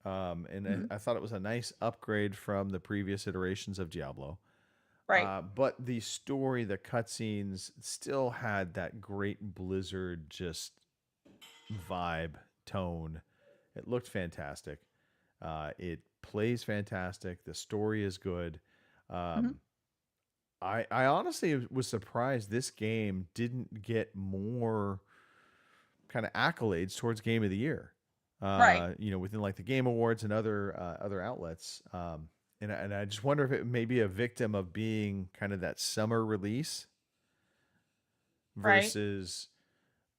and I thought it was a nice upgrade from the previous iterations of Diablo. Right. But the story, the cutscenes, still had that great Blizzard just vibe, tone. It looked fantastic. It plays fantastic. The story is good. I honestly was surprised this game didn't get more kind of accolades towards Game of the Year. Right. Within like the Game Awards and other outlets. And I just wonder if it may be a victim of being kind of that summer release versus,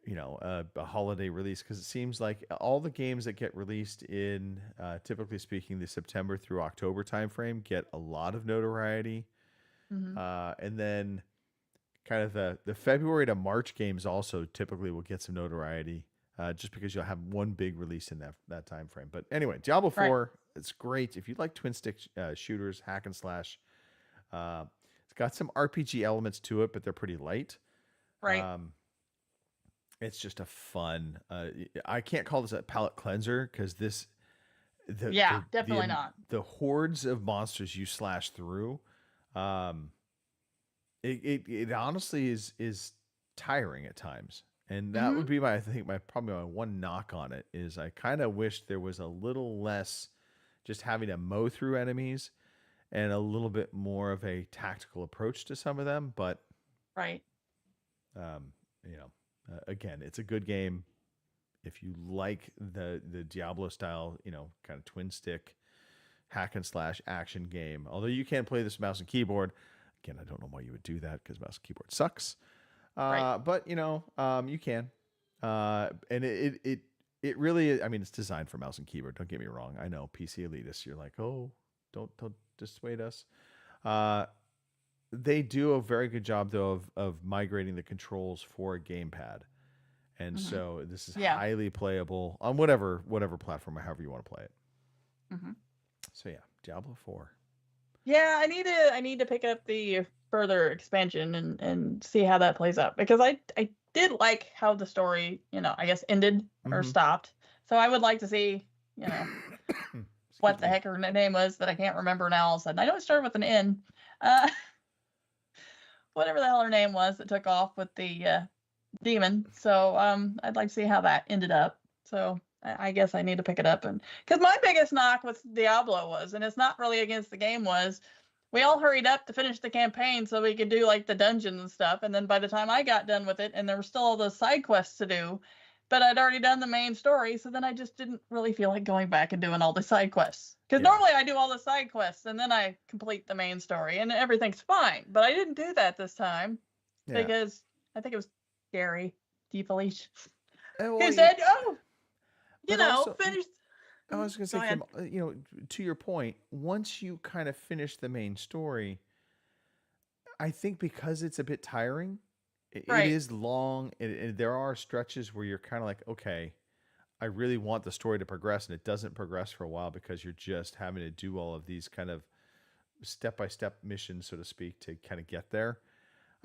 a holiday release. Because it seems like all the games that get released in, typically speaking, the September through October timeframe get a lot of notoriety. And then kind of the February to March games also typically will get some notoriety just because you'll have one big release in that time frame. But anyway, Diablo 4, it's great. If you like twin stick shooters, hack and slash, it's got some RPG elements to it, but they're pretty light. Right. It's just a fun. I can't call this a palate cleanser because definitely not. The hordes of monsters you slash through, it honestly is tiring at times. And that would be probably my one knock on it is I kind of wish there was a little less just having to mow through enemies and a little bit more of a tactical approach to some of them. But right. Again, it's a good game. if you like the Diablo style, kind of twin stick hack and slash action game, although you can't play this mouse and keyboard. Again, I don't know why you would do that because mouse and keyboard sucks. Right. But you can, and it really, I mean, it's designed for mouse and keyboard. Don't get me wrong. I know PC elitists, you're like, oh, don't dissuade us. They do a very good job though of migrating the controls for a gamepad, and so this is highly playable on whatever platform or however you want to play it. So yeah, Diablo 4. Yeah, I need to pick up the further expansion and see how that plays out, because I did like how the story, I guess ended or stopped. So I would like to see, what the heck her name was that I can't remember now all of a sudden. I know it started with an N. Whatever the hell her name was that took off with the demon. So I'd like to see how that ended up. So I guess I need to pick it up, and because my biggest knock with Diablo was, and it's not really against the game, was we all hurried up to finish the campaign so we could do like the dungeons and stuff. And then by the time I got done with it, and there were still all those side quests to do, but I'd already done the main story. So then I just didn't really feel like going back and doing all the side quests. Because normally I do all the side quests and then I complete the main story and everything's fine. But I didn't do that this time because I think it was Gary DeFelice who said, finish. I was going to say, Kim, to your point, once you kind of finish the main story, I think because it's a bit tiring, it is long. There are stretches where you're kind of like, okay, I really want the story to progress, and it doesn't progress for a while because you're just having to do all of these kind of step-by-step missions, so to speak, to kind of get there.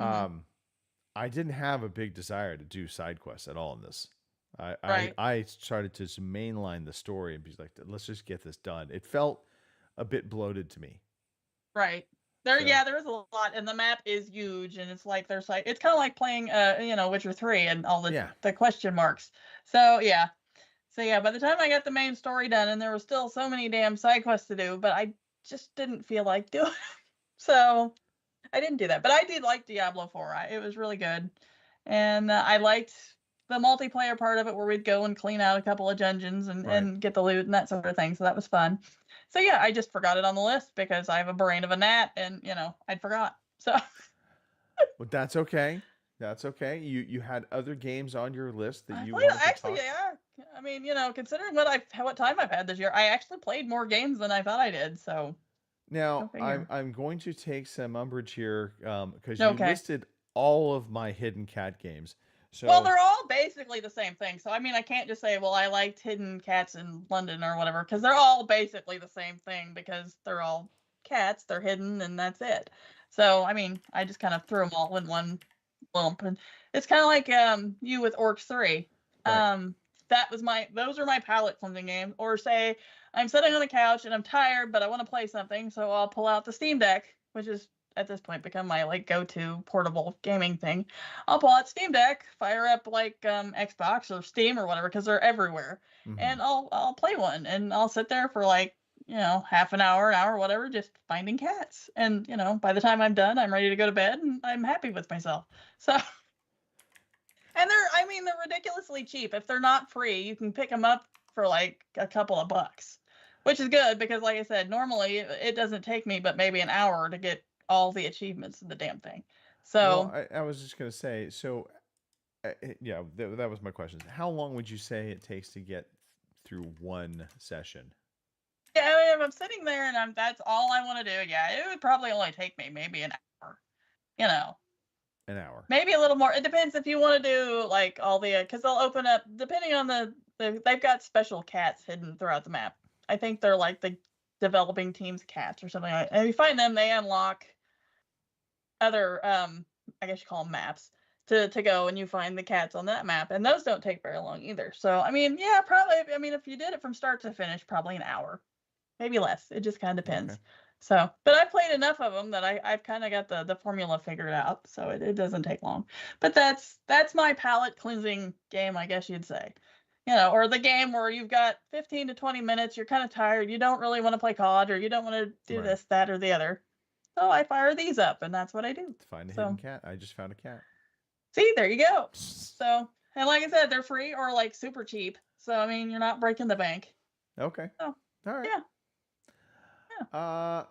I didn't have a big desire to do side quests at all in this. I started to just mainline the story and be like, let's just get this done. It felt a bit bloated to me. Right. There is a lot, and the map is huge, and it's like it's kind of like playing Witcher 3 and all the question marks. So by the time I got the main story done, and there were still so many damn side quests to do, but I just didn't feel like doing it. So I didn't do that. But I did like Diablo 4. It was really good, and I liked the multiplayer part of it where we'd go and clean out a couple of dungeons and get the loot and that sort of thing. So that was fun. So yeah, I just forgot it on the list because I have a brain of a gnat, and I'd forgot. So well, that's okay. That's okay. You had other games on your list that you actually, yeah. I mean, considering what time I've had this year, I actually played more games than I thought I did. So now I'm going to take some umbrage here because you listed all of my hidden cat games. So, well, they're all basically the same thing. So, I mean, I can't just say, well, I liked Hidden Cats in London or whatever, because they're all basically the same thing because they're all cats. They're hidden, and that's it. So, I mean, I just kind of threw them all in one lump. And it's kind of like you with Orcs 3. Right. Those are my palate cleansing games. Or say, I'm sitting on the couch and I'm tired, but I want to play something, so I'll pull out the Steam Deck, which is at this point become my go-to portable gaming thing. I'll pull out Steam Deck, fire up Xbox or Steam or whatever, because they're everywhere, and I'll play one, and I'll sit there for half an hour, whatever, just finding cats. And by the time I'm done, I'm ready to go to bed, and I'm happy with myself. So, and they're ridiculously cheap. If they're not free, you can pick them up for a couple of bucks, which is good because, like I said, normally it doesn't take me but maybe an hour to get all the achievements of the damn thing. So I was just gonna say, so that was my question. How long would you say it takes to get through one session? Yeah, I mean, if I'm sitting there and that's all I want to do, it would probably only take me maybe an hour. An hour, maybe a little more. It depends if you want to do all the because they'll open up depending on they've got special cats hidden throughout the map. I think they're like the developing team's cats or something like that. And if you find them, they unlock other I guess you call them maps to go, and you find the cats on that map, and those don't take very long either. So I mean, probably, I mean, if you did it from start to finish, probably an hour, maybe less. It just kind of depends. Okay. So, but I've played enough of them that I've kind of got the formula figured out, so it doesn't take long. But that's my palate cleansing game, I guess you'd say. Or the game where you've got 15 to 20 minutes, you're kind of tired, you don't really want to play COD, or you don't want to do this, that, or the other. So I fire these up, and that's what I do. Find a hidden cat. I just found a cat. See, there you go. So And like I said, they're free or like super cheap. So I mean, you're not breaking the bank. Okay. So, all right. Yeah.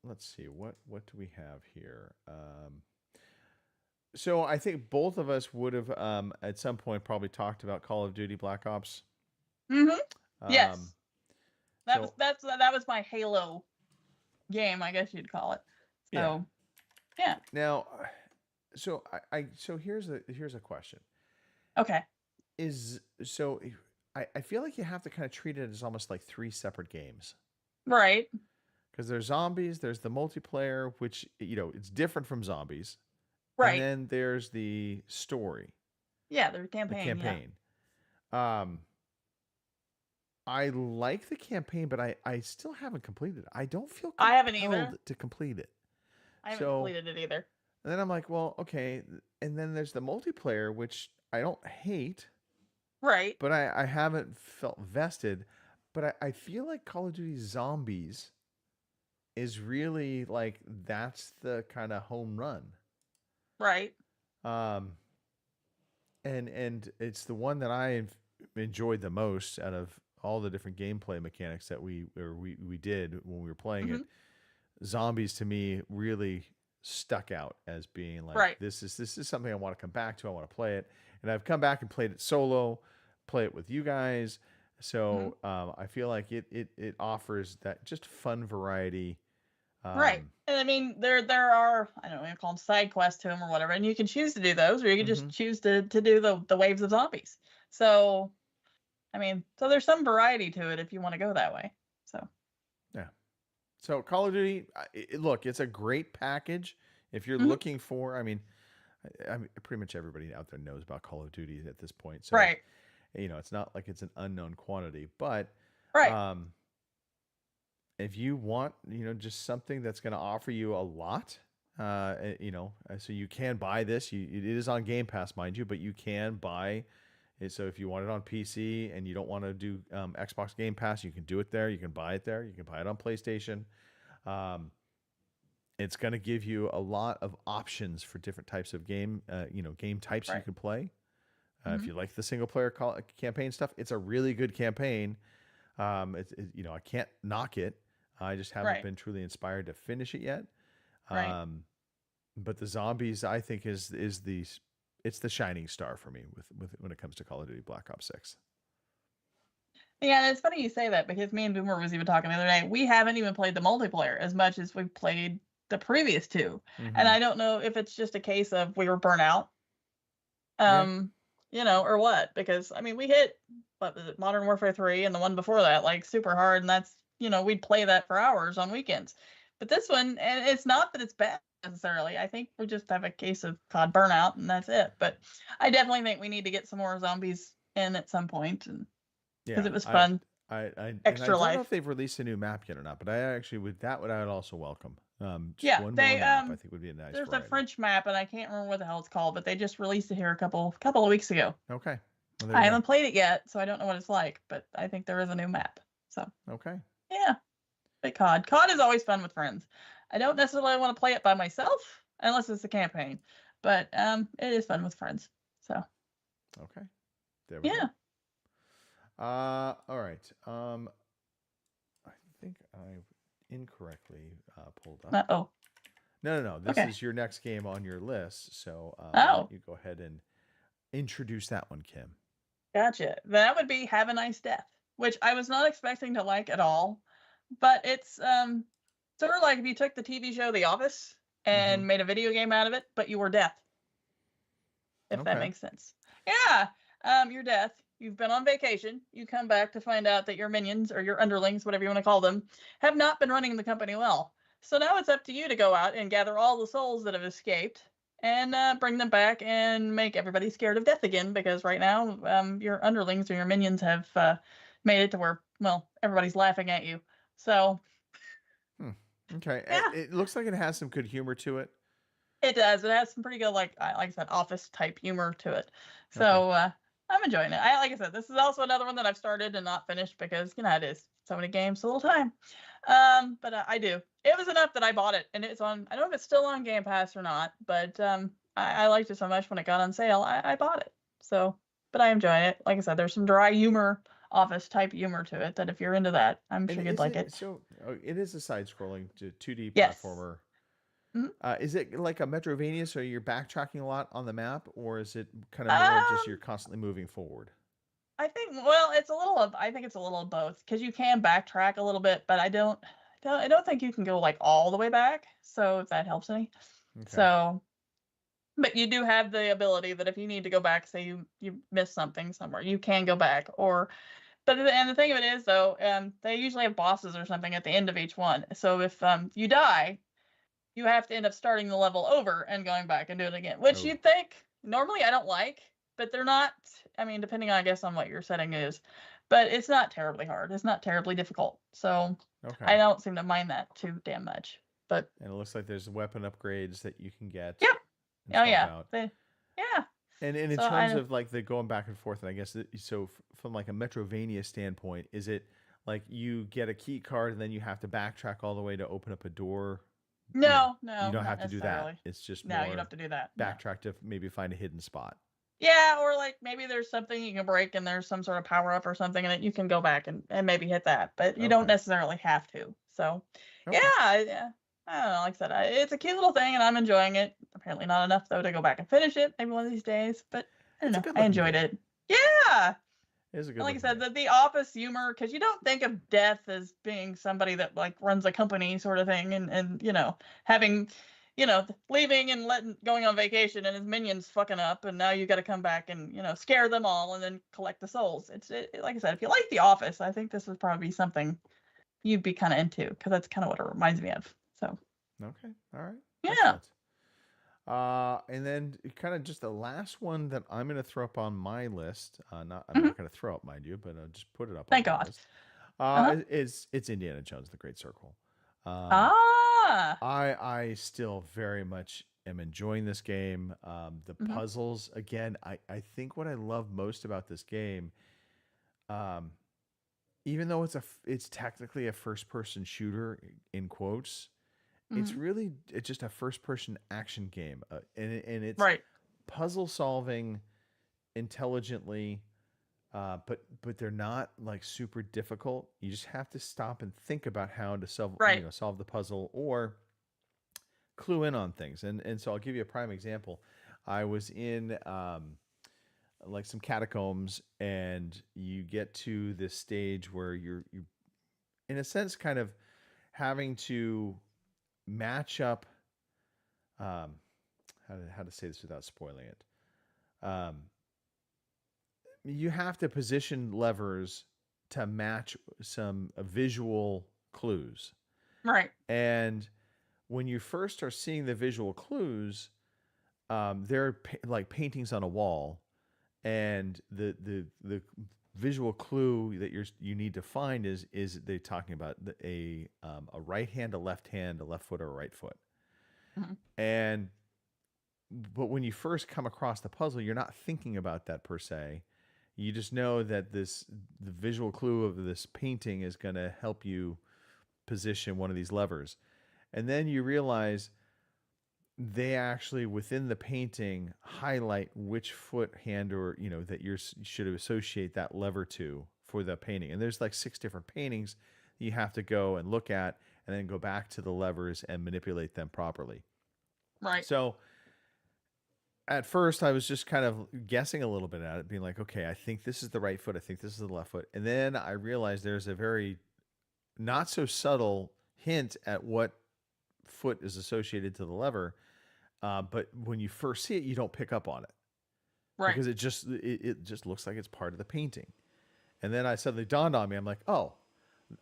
Let's see. What do we have here? So I think both of us would have at some point probably talked about Call of Duty Black Ops. Mm-hmm. Yes. That so- was my Halo game, I guess you'd call it. So yeah. Now, so so here's a question. Okay. I feel like you have to kind of treat it as almost like 3 separate games. Right. Because there's zombies, there's the multiplayer, which it's different from zombies. Right. And then there's the story. Yeah, their campaign. I like the campaign, but I still haven't completed it. I don't feel I haven't either. compelled to complete it. I haven't completed it either. And then I'm like, well, okay. And then there's the multiplayer, which I don't hate. Right. But I haven't felt vested. But I feel like Call of Duty Zombies is really like that's the kind of home run. Right. And it's the one that I enjoyed the most out of all the different gameplay mechanics that we did when we were playing it. Zombies to me really stuck out as being like this is something I want to come back to. I want to play it, and I've come back and played it solo, play it with you guys. So I feel like it offers that just fun variety. Right. And I mean, there are, I don't know, you call them side quests to them or whatever, and you can choose to do those, or you can just choose to do the waves of zombies. So, I mean, so there's some variety to it if you want to go that way. So, yeah. So Call of Duty, look, it's a great package if you're looking for. I mean, pretty much everybody out there knows about Call of Duty at this point. So, right. It's not like it's an unknown quantity, but right. If you want, just something that's going to offer you a lot, so you can buy this. It is on Game Pass, mind you, but you can buy it. So if you want it on PC and you don't want to do Xbox Game Pass, you can do it there. You can buy it there. You can buy it on PlayStation. It's going to give you a lot of options for different types of game, game types you can play. If you like the single player campaign stuff, it's a really good campaign. I can't knock it. I just haven't been truly inspired to finish it yet. Right. But the zombies, I think, it's the shining star for me with when it comes to Call of Duty Black Ops 6. Yeah, it's funny you say that because me and Boomer was even talking the other day. We haven't even played the multiplayer as much as we've played the previous 2. And I don't know if it's just a case of we were burnt out. Or what? Because I mean, we hit what was it, Modern Warfare 3 and the one before that like super hard, and that's we'd play that for hours on weekends. But this one, and it's not that it's bad necessarily. I think we just have a case of COD burnout, and that's it. But I definitely think we need to get some more zombies in at some point, and because it was fun. I Extra don't life. know if they've released a new map yet or not, but I actually I would also welcome. One they more map, I think would be a nice. There's variety. a French map, and I can't remember what the hell it's called, but they just released it here a couple of weeks ago. Okay. Well, I haven't played it yet, so I don't know what it's like, but I think there is a new map. So okay. Yeah. But COD is always fun with friends. I don't necessarily want to play it by myself unless it's a campaign, but it is fun with friends. So. Okay. There we go. All right. I think I incorrectly pulled up. Uh-oh. No. This is your next game on your list. So you go ahead and introduce that one, Kim. Gotcha. That would be Have a Nice Death, which I was not expecting to like at all. But it's sort of like if you took the TV show The Office and made a video game out of it, but you were death. If that makes sense. Yeah. You're death. You've been on vacation. You come back to find out that your minions or your underlings, whatever you want to call them, have not been running the company well. So now it's up to you to go out and gather all the souls that have escaped and bring them back and make everybody scared of death again, because right now your underlings or your minions have made it to where, well, everybody's laughing at you. So. Okay. Yeah. It looks like it has some good humor to it. It does. It has some pretty good, like I said, office type humor to it. So I'm enjoying it. Like I said, this is also another one that I've started and not finished because, it is so many games, so little time. But I do. It was enough that I bought it, and it's on, I don't know if it's still on Game Pass or not, but I liked it so much when it got on sale, I bought it. So, but I enjoy it. Like I said, there's some dry humor, office type humor to it that if you're into that, I'm sure And you'd is like it it. so? It is a side-scrolling 2D Yes. platformer. Mhm. Is it like a Metrovania, so you're backtracking a lot on the map, or is it kind of more just you're constantly moving forward? I think, well, it's a little of, I think it's a little of both because you can backtrack a little bit, but I don't think you can go like all the way back. So if that helps any. Okay. So, but you do have the ability that if you need to go back, say you missed something somewhere, you can go back. And the thing of it is though, they usually have bosses or something at the end of each one. So if you die, you have to end up starting the level over and going back and do it again, which Oh. you'd think normally I don't like, but they're not. I mean, depending on, I guess, on what your setting is, but it's not terribly hard. It's not terribly difficult. So Okay. I don't seem to mind that too damn much. But And it looks like there's weapon upgrades that you can get. Yep. and Oh swap yeah. out. Yeah. And in So terms of like the going back and forth, and I guess from like a Metrovania standpoint, is it like you get a key card and then you have to backtrack all the way to open up a door? No, you no, don't not have to do that. necessarily. It's just No, more you don't have to do that. No. backtrack to maybe find a hidden spot. Yeah, or like maybe there's something you can break and there's some sort of power up or something and you can go back and maybe hit that, but you don't Okay. necessarily have to. So Okay. yeah. I don't know, like I said, it's a cute little thing and I'm enjoying it. Apparently not enough though to go back and finish it maybe one of these days, but I don't It's a know. good I looking enjoyed game. it. Yeah. It is a good. And like I looking said, game. the office humor, because you don't think of Death as being somebody that like runs a company sort of thing and having, leaving and going on vacation and his minions fucking up and now you got to come back and, scare them all and then collect the souls. Like I said, if you like The Office, I think this would probably be something you'd be kind of into because that's kind of what it reminds me of. So, Okay. All right. yeah. Excellent. And then kind of just the last one that I'm going to throw up on my list. I'm not going to throw up, mind you, but I'll just put it up. Thank on my God. list. Uh-huh. It's Indiana Jones: The Great Circle. I still very much am enjoying this game. The puzzles, again, I think what I love most about this game, even though it's technically a first-person shooter in quotes, it's really just a first-person action game, and it's Right. puzzle solving intelligently, but they're not like super difficult. You just have to stop and think about how to solve the puzzle or clue in on things. And so I'll give you a prime example. I was in like some catacombs, and you get to this stage where you're in a sense kind of having to match up how to say this without spoiling it. You have to position levers to match some visual clues. Right. And when you first are seeing the visual clues, they're like paintings on a wall, and the visual clue that you need to find is they talking about a right hand, a left hand, a left foot, or a right foot. But when you first come across the puzzle, you're not thinking about that per se. You just know that the visual clue of this painting is going to help you position one of these levers. And then you realize they actually, within the painting, highlight which foot, hand, or, that you should associate that lever to for the painting. And there's like 6 different paintings you have to go and look at and then go back to the levers and manipulate them properly. Right. So at first I was just kind of guessing a little bit at it, being like, okay, I think this is the right foot. I think this is the left foot. And then I realized there's a very not so subtle hint at what foot is associated to the lever. But when you first see it, you don't pick up on it. Right. Because it just looks like it's part of the painting. And then I suddenly dawned on me, I'm like, oh,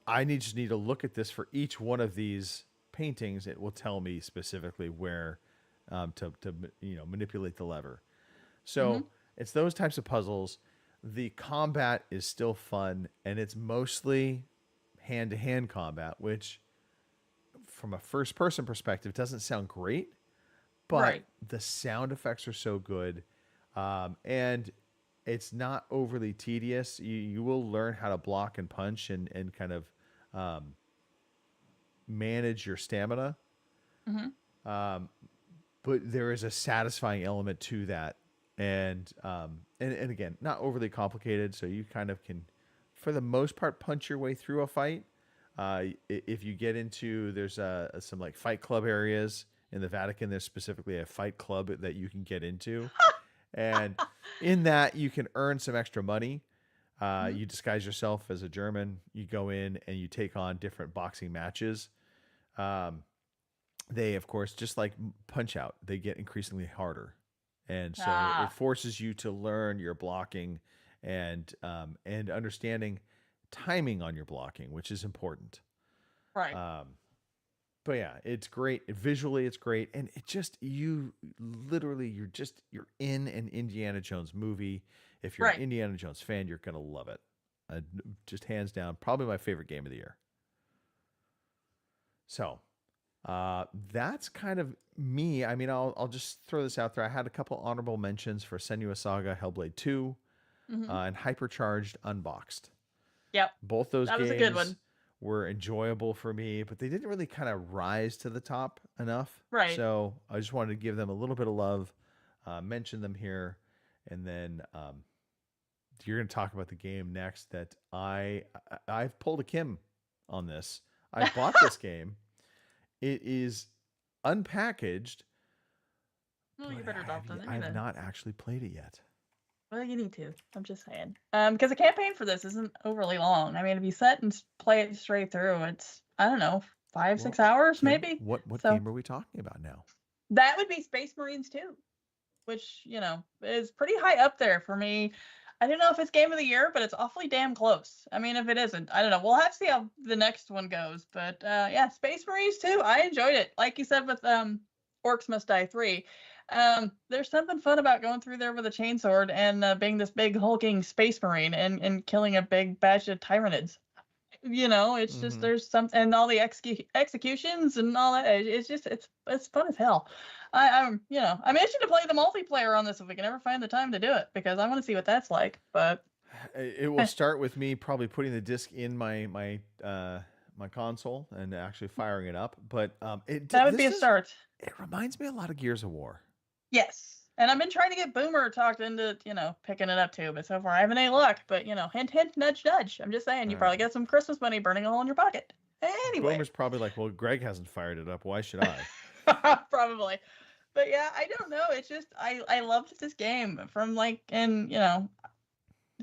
I just need to look at this for each one of these paintings. It will tell me specifically where to manipulate the lever. So it's those types of puzzles. The combat is still fun, and it's mostly hand-to-hand combat, which from a first-person perspective doesn't sound great, but the sound effects are so good, and it's not overly tedious. You will learn how to block and punch and kind of manage your stamina. But there is a satisfying element to that and again, not overly complicated, so you kind of can, for the most part, punch your way through a fight. If you get into, there's some like fight club areas in the Vatican. There's specifically a fight club that you can get into, and in that you can earn some extra money. You disguise yourself as a German. You go in and you take on different boxing matches. They, of course, just like Punch-Out, they get increasingly harder, and so it forces you to learn your blocking and understanding timing on your blocking, which is important. Right. But yeah, it's great. Visually, it's great, and it just you're in an Indiana Jones movie. If you're an Indiana Jones fan, you're gonna love it. Just hands down, probably my favorite game of the year. So that's kind of me. I mean, I'll just throw this out there. I had a couple honorable mentions for Senua's Saga, Hellblade 2, and Hypercharged Unboxed. Yep. Both those games was a good one. Were enjoyable for me, but they didn't really kind of rise to the top enough. Right. So I just wanted to give them a little bit of love, mention them here, and then you're going to talk about the game next that I've pulled a Kim on this. I bought this game. It is unpackaged. Well, you better adopt it. I have not actually played it yet. Well, you need to. I'm just saying. Because the campaign for this isn't overly long. I mean, if you sit and play it straight through, it's, I don't know, 5-6 hours Kim, maybe. What game are we talking about now? That would be Space Marines 2, which, you know, is pretty high up there for me. I don't know if it's game of the year, but it's awfully damn close. I mean, if it isn't, I don't know. We'll have to see how the next one goes. But yeah, Space Marines 2, I enjoyed it. Like you said with Orcs Must Die 3. There's something fun about going through there with a chainsword and being this big hulking space marine and killing a big batch of Tyranids. You know, it's just there's some, and all the executions and all that. It's just it's fun as hell. I'm itching to play the multiplayer on this if we can ever find the time to do it, because I want to see what that's like. But it will start with me probably putting the disc in my console and actually firing it up. But that would be a start. It reminds me a lot of Gears of War. Yes. And I've been trying to get Boomer talked into, picking it up too, but so far I haven't any luck. But, hint, hint, nudge, nudge. I'm just saying, you probably got some Christmas money burning a hole in your pocket. Anyway. Boomer's probably like, well, Greg hasn't fired it up. Why should I? Probably. But yeah, I don't know. It's just, I loved this game from it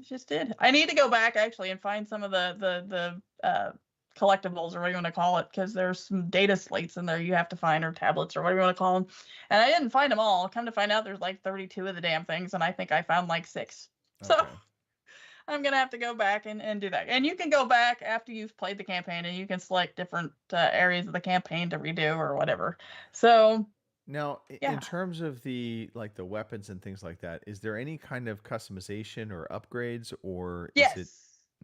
just did. I need to go back actually and find some of the collectibles, or what you want to call it, because there's some data slates in there you have to find, or tablets, or whatever you want to call them, and I didn't find them all. Come to find out, there's like 32 of the damn things, and I think I found like 6. Okay. So I'm gonna have to go back and do that. And you can go back after you've played the campaign, and you can select different areas of the campaign to redo or whatever. So now, in terms of the weapons and things like that, is there any kind of customization or upgrades, or is it?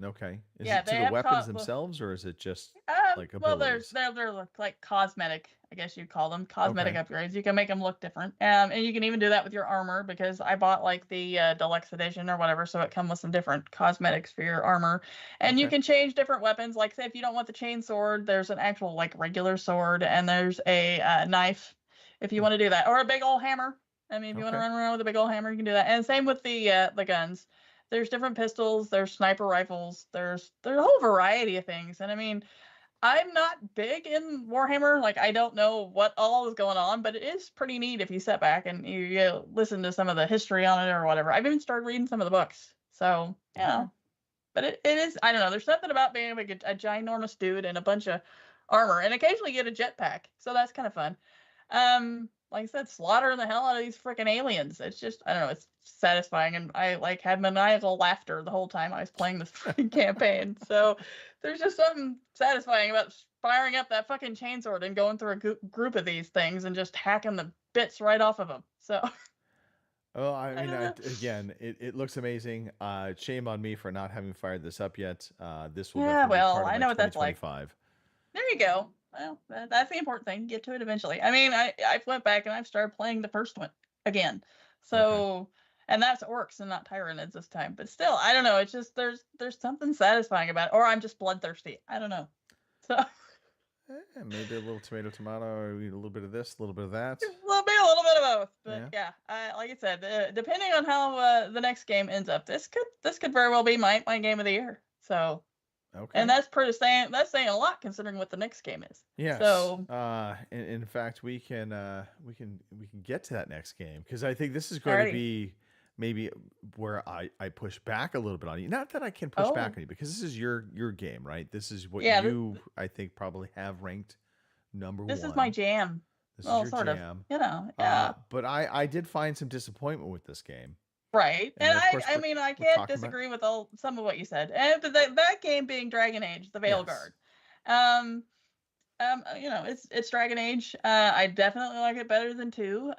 Okay. Is it to the weapons themselves, or is it just like abilities? Well, they're like cosmetic, I guess you'd call them cosmetic upgrades. You can make them look different, and you can even do that with your armor, because I bought like the deluxe edition or whatever, so it comes with some different cosmetics for your armor, and you can change different weapons. Like, say if you don't want the chain sword, there's an actual like regular sword, and there's a knife if you want to do that, or a big old hammer. I mean, if you want to run around with a big old hammer, you can do that. And same with the guns. There's different pistols, there's sniper rifles, there's a whole variety of things. And I mean, I'm not big in Warhammer. Like, I don't know what all is going on, but it is pretty neat if you sit back and you listen to some of the history on it or whatever. I've even started reading some of the books. So, but it is, I don't know, there's something about being like a ginormous dude and a bunch of armor, and occasionally get a jetpack. So that's kind of fun. Like I said, slaughtering the hell out of these freaking aliens. It's just, I don't know, it's satisfying, and I had maniacal laughter the whole time I was playing this freaking campaign. So there's just something satisfying about firing up that fucking chainsword and going through a group of these things and just hacking the bits right off of them. So. Oh, I mean, again, it looks amazing. Shame on me for not having fired this up yet. This will definitely be part of I know what that's like. There you go. Well, that's the important thing. Get to it eventually. I mean, I went back and I've started playing the first one again. So, and that's Orcs and not Tyranids this time. But still, I don't know. It's just there's something satisfying about it. Or I'm just bloodthirsty. I don't know. So. Maybe a little tomato, or a little bit of this, a little bit of that. A little bit of both. But yeah, like I said, depending on how the next game ends up, this could very well be my game of the year. So, okay, and that's saying a lot considering what the next game is. Yes. So, in fact, we can get to that next game, because I think this is going to be maybe where I push back a little bit on you. Not that I can push back on you, because this is your game, right? This is what you I think probably have ranked number one. This is my jam. This is your sort jam. of. Yeah. But I did find some disappointment with this game. Right. And I mean, I can't disagree with some of what you said. And that game being Dragon Age, the Veilguard. It's Dragon Age. I definitely like it better than 2.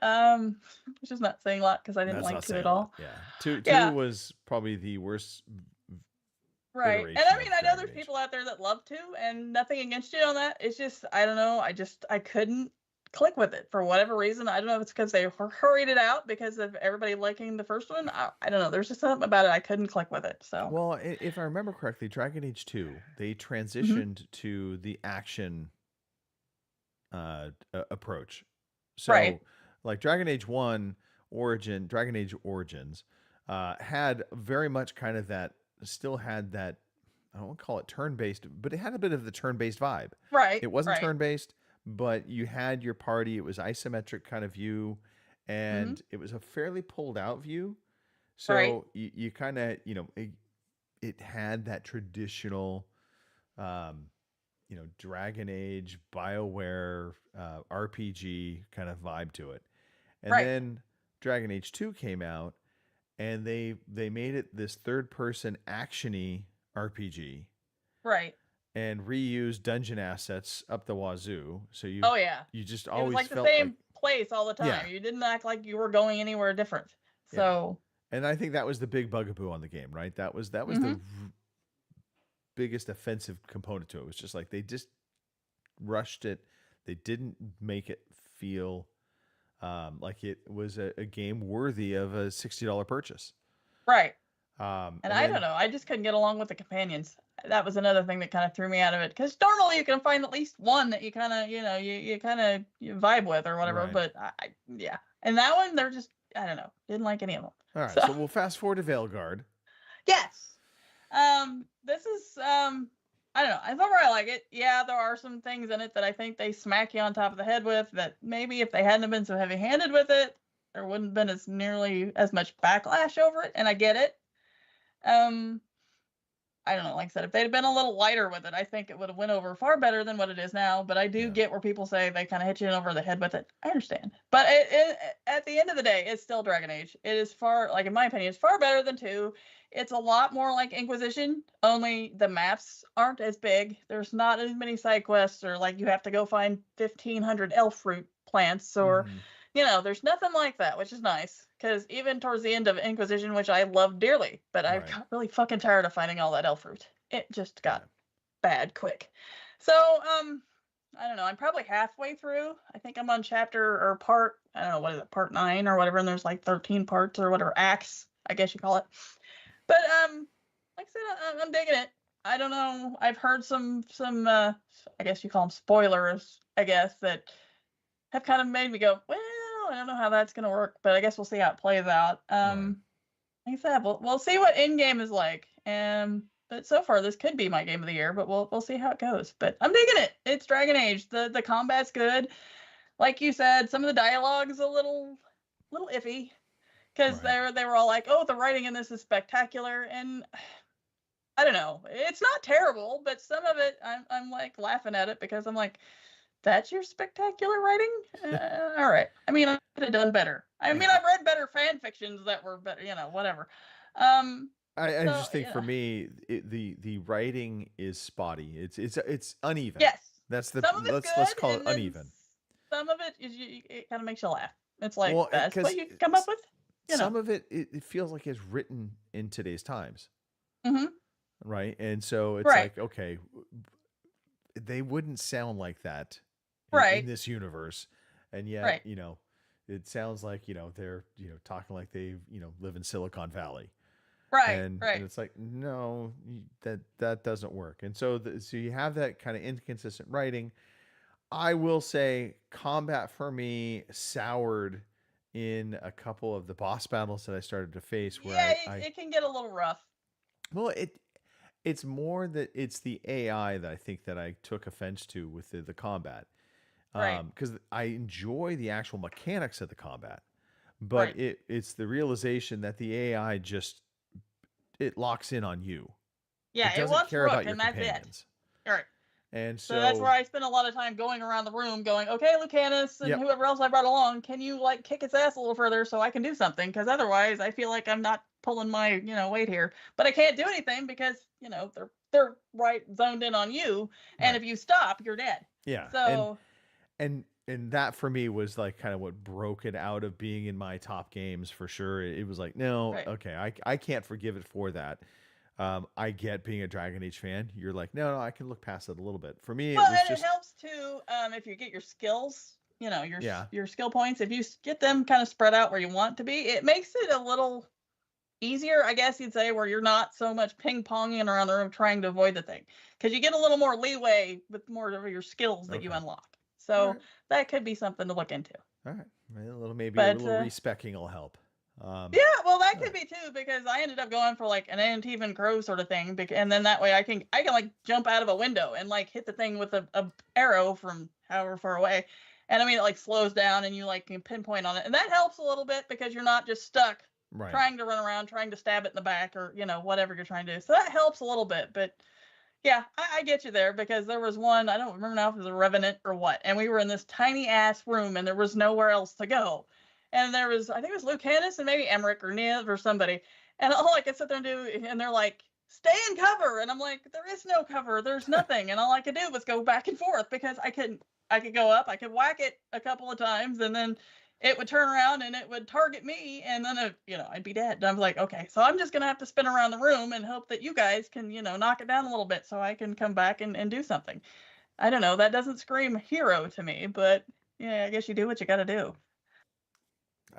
Which is not saying a lot, because I didn't like 2 at all. Yeah. 2 was probably the worst. Right. And I mean, I know there's people out there that love 2, and nothing against you on that. It's just, I don't know. I couldn't click with it for whatever reason. I don't know if it's because they hurried it out because of everybody liking the first one. I don't know. There's just something about it. I couldn't click with it. So, well, if I remember correctly, Dragon Age 2, they transitioned to the action approach. So, like Dragon Age 1 Dragon Age Origins had very much kind of that, still had that, I don't want to call it turn-based, but it had a bit of the turn-based vibe. Right. It wasn't turn-based, but you had your party. It was isometric kind of view, and it was a fairly pulled out view. So you kind of, it had that traditional, Dragon Age, BioWare, RPG kind of vibe to it. And then Dragon Age 2 came out, and they made it this third-person action-y RPG. Right. And reuse dungeon assets up the wazoo. So you just always it was felt the same place all the time. Yeah. You didn't act like you were going anywhere different. So and I think that was the big bugaboo on the game, right? That was the biggest offensive component to it. It was just like they just rushed it. They didn't make it feel like it was a game worthy of a $60 purchase. Right. And I don't know. I just couldn't get along with the companions. That was another thing that kind of threw me out of it. Because normally you can find at least one that you kind of, you kind of vibe with or whatever. Right. But and that one, they're just, I don't know, didn't like any of them. All right, so we'll fast forward to Veilguard. Yes. This is, I don't know. I thought I like it. Yeah, there are some things in it that I think they smack you on top of the head with that maybe if they hadn't have been so heavy-handed with it, there wouldn't have been as much backlash over it. And I get it. I don't know, like I said, if they'd been a little lighter with it, I think it would have went over far better than what it is now. But I do get where people say they kind of hit you over the head with it. I understand. But at the end of the day, it's still Dragon Age. It is far, like in my opinion, it's far better than 2. It's a lot more like Inquisition, only the maps aren't as big. There's not as many side quests, or like you have to go find 1,500 elf fruit plants, or there's nothing like that, which is nice. Because even towards the end of Inquisition, which I love dearly, but I got really fucking tired of finding all that elf fruit. It just got bad quick. So, I don't know. I'm probably halfway through. I think I'm on chapter or part, I don't know, what is it, part 9 or whatever. And there's like 13 parts or whatever, acts, I guess you call it. But, like I said, I'm digging it. I don't know. I've heard some, I guess you call them spoilers, I guess, that have kind of made me go, well, I don't know how that's going to work, but I guess we'll see how it plays out. Like I said, we'll see what in-game is like. But so far, this could be my game of the year, but we'll see how it goes. But I'm digging it. It's Dragon Age. The combat's good. Like you said, some of the dialogue's a little iffy, because they were all like, oh, the writing in this is spectacular. And I don't know. It's not terrible, but some of it, I'm like laughing at it because I'm like, that's your spectacular writing? All right. I mean, I could have done better. I mean, I've read better fan fictions that were better, whatever. I just think for me, the writing is spotty. It's uneven. Yes. That's the some of it's let's good, call it uneven. Some of it is it kind of makes you laugh. It's like, Well, that's 'cause what you come up with. Some of it feels like it's written in today's times. Right. And so it's like, okay, they wouldn't sound like that in this universe. And yet, it sounds like, they're, talking like they, live in Silicon Valley. And it's like, no, that doesn't work. And so so you have that kind of inconsistent writing. I will say combat for me soured in a couple of the boss battles that I started to face where Yeah, it can get a little rough. well, it's more that it's the AI that I think that I took offense to with the combat. Right. Because I enjoy the actual mechanics of the combat, but Right. it's the realization that the AI just it locks in on you. Yeah, It it doesn't wants care Rook, about your and that's companions. it. All right. And So that's where I spend a lot of time going around the room going, okay, Lucanus and Yep. whoever else I brought along, can you like kick its ass a little further so I can do something? Because otherwise I feel like I'm not pulling my, weight here. But I can't do anything because, they're right zoned in on you. And Right. if you stop, you're dead. Yeah. So And that for me was like kind of what broke it out of being in my top games for sure. It was like, no, Right. okay, I can't forgive it for that. I get being a Dragon Age fan. You're like, no, I can look past it a little bit. For me, it well, was and just it helps too if you get your skills, Yeah. your skill points. If you get them kind of spread out where you want to be, it makes it a little easier, I guess you'd say, where you're not so much ping-ponging around the room trying to avoid the thing, because you get a little more leeway with more of your skills that you Okay. unlock. So Alright. that could be something to look into. All right, maybe But, a little respecking will help. Yeah, well, that could be too, because I ended up going for like an Antivan Crow sort of thing, and then that way I can like jump out of a window and like hit the thing with a arrow from however far away, and I mean it like slows down and you like can pinpoint on it, and that helps a little bit because you're not just stuck Right. trying to run around trying to stab it in the back or whatever you're trying to do. So that helps a little bit, but yeah, I get you there, because there was one, I don't remember now if it was a Revenant or what, and we were in this tiny ass room and there was nowhere else to go. And there was, I think it was Lucanus and maybe Emmerich or Niv or somebody. And all I could sit there and do, and they're like, stay in cover. And I'm like, there is no cover. There's nothing. And all I could do was go back and forth because I could go up, I could whack it a couple of times, and then it would turn around and it would target me, and then I'd be dead. And I'm like, okay, so I'm just gonna have to spin around the room and hope that you guys can, knock it down a little bit so I can come back and do something. I don't know. That doesn't scream hero to me, but yeah, I guess you do what you got to do.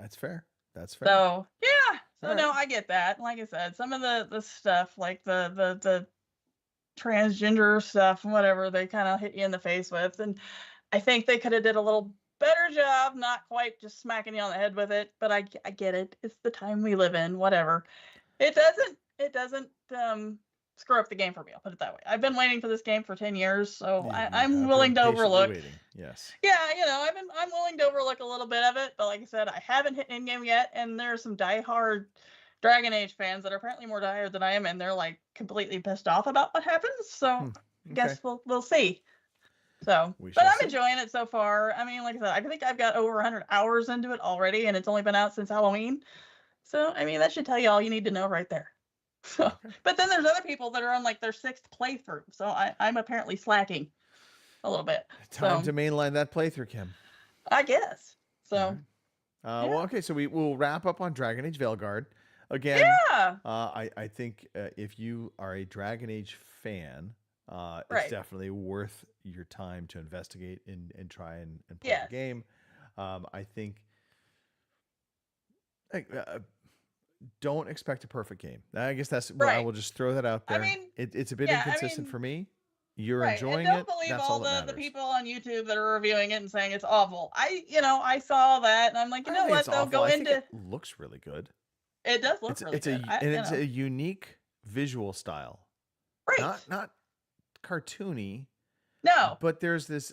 That's fair. That's fair. So yeah, so All no, right. I get that. Like I said, some of the stuff, like the transgender stuff and whatever, they kind of hit you in the face with, and I think they could have did a little better job, not quite just smacking you on the head with it. But I get it. It's the time we live in. Whatever. It doesn't screw up the game for me. I'll put it that way. I've been waiting for this game for 10 years, so Yeah, I'm I've willing been to patiently overlook. waiting. Yes. Yeah, I'm willing to overlook a little bit of it, but like I said, I haven't hit in game yet, and there's some diehard Dragon Age fans that are apparently more diehard than I am, and they're like completely pissed off about what happens. So I guess we'll see. So, We but shall I'm see. enjoying it so far. I mean, like I said, I think I've got over 100 hours into it already, and it's only been out since Halloween. So, I mean, that should tell you all you need to know right there. So, but then there's other people that are on like their 6th playthrough, so I'm apparently slacking a little bit. Time So, to mainline that playthrough, Kim. I guess. So, Well, okay, so we'll wrap up on Dragon Age Veilguard. Again, yeah. I think if you are a Dragon Age fan, Right. it's definitely worth your time to investigate and try and play Yes. the game. I think don't expect a perfect game. I guess that's where I Right. will just throw that out there. I mean, it's a bit yeah, I inconsistent mean, for me. You're right. enjoying And don't it. believe That's all all that the matters. people on YouTube that are reviewing it and saying it's awful. I saw that and I'm like, you I know think what? it's They'll awful. go I think into it looks really good. it does look It's really it's good. it's a unique visual style. Right. Not cartoony. No. But there's this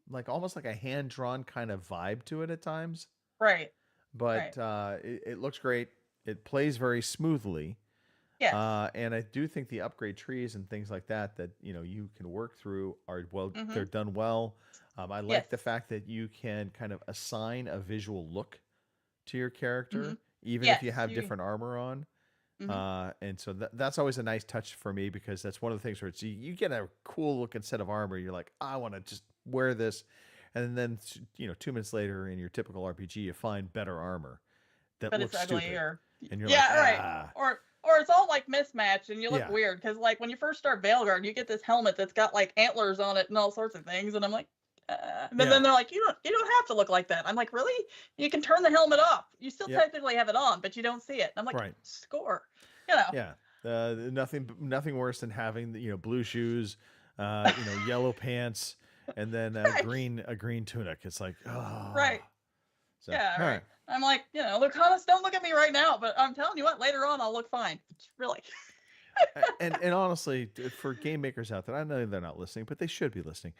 like almost like a hand drawn kind of vibe to it at times. Right. But it looks great. It plays very smoothly. Yes. And I do think the upgrade trees and things like that you can work through are well. Mhm. They're done well. I like Yes. the fact that you can kind of assign a visual look to your character, Mhm. even Yes, if you have you- different armor on. Mhm. And so that's always a nice touch for me, because that's one of the things where you get a cool looking set of armor. You're like, I want to just wear this. And then, 2 minutes later in your typical RPG, you find better armor that But looks it's ugly stupid. or And you're yeah, like, right. Or it's all like mismatched and you look Yeah. weird because like when you first start Veilguard, you get this helmet that's got like antlers on it and all sorts of things, and I'm like, but then they're like, you don't have to look like that. I'm like, really? You can turn the helmet off. You still Yep. technically have it on, but you don't see it. And I'm like, Right. score. Yeah. Nothing worse than having blue shoes, yellow pants, and then a green tunic. It's like, oh. Right. So, Yeah, all right. I'm like, Lucanus, don't look at me right now, but I'm telling you what, later on I'll look fine. Really. and honestly, for game makers out there, I know they're not listening, but they should be listening.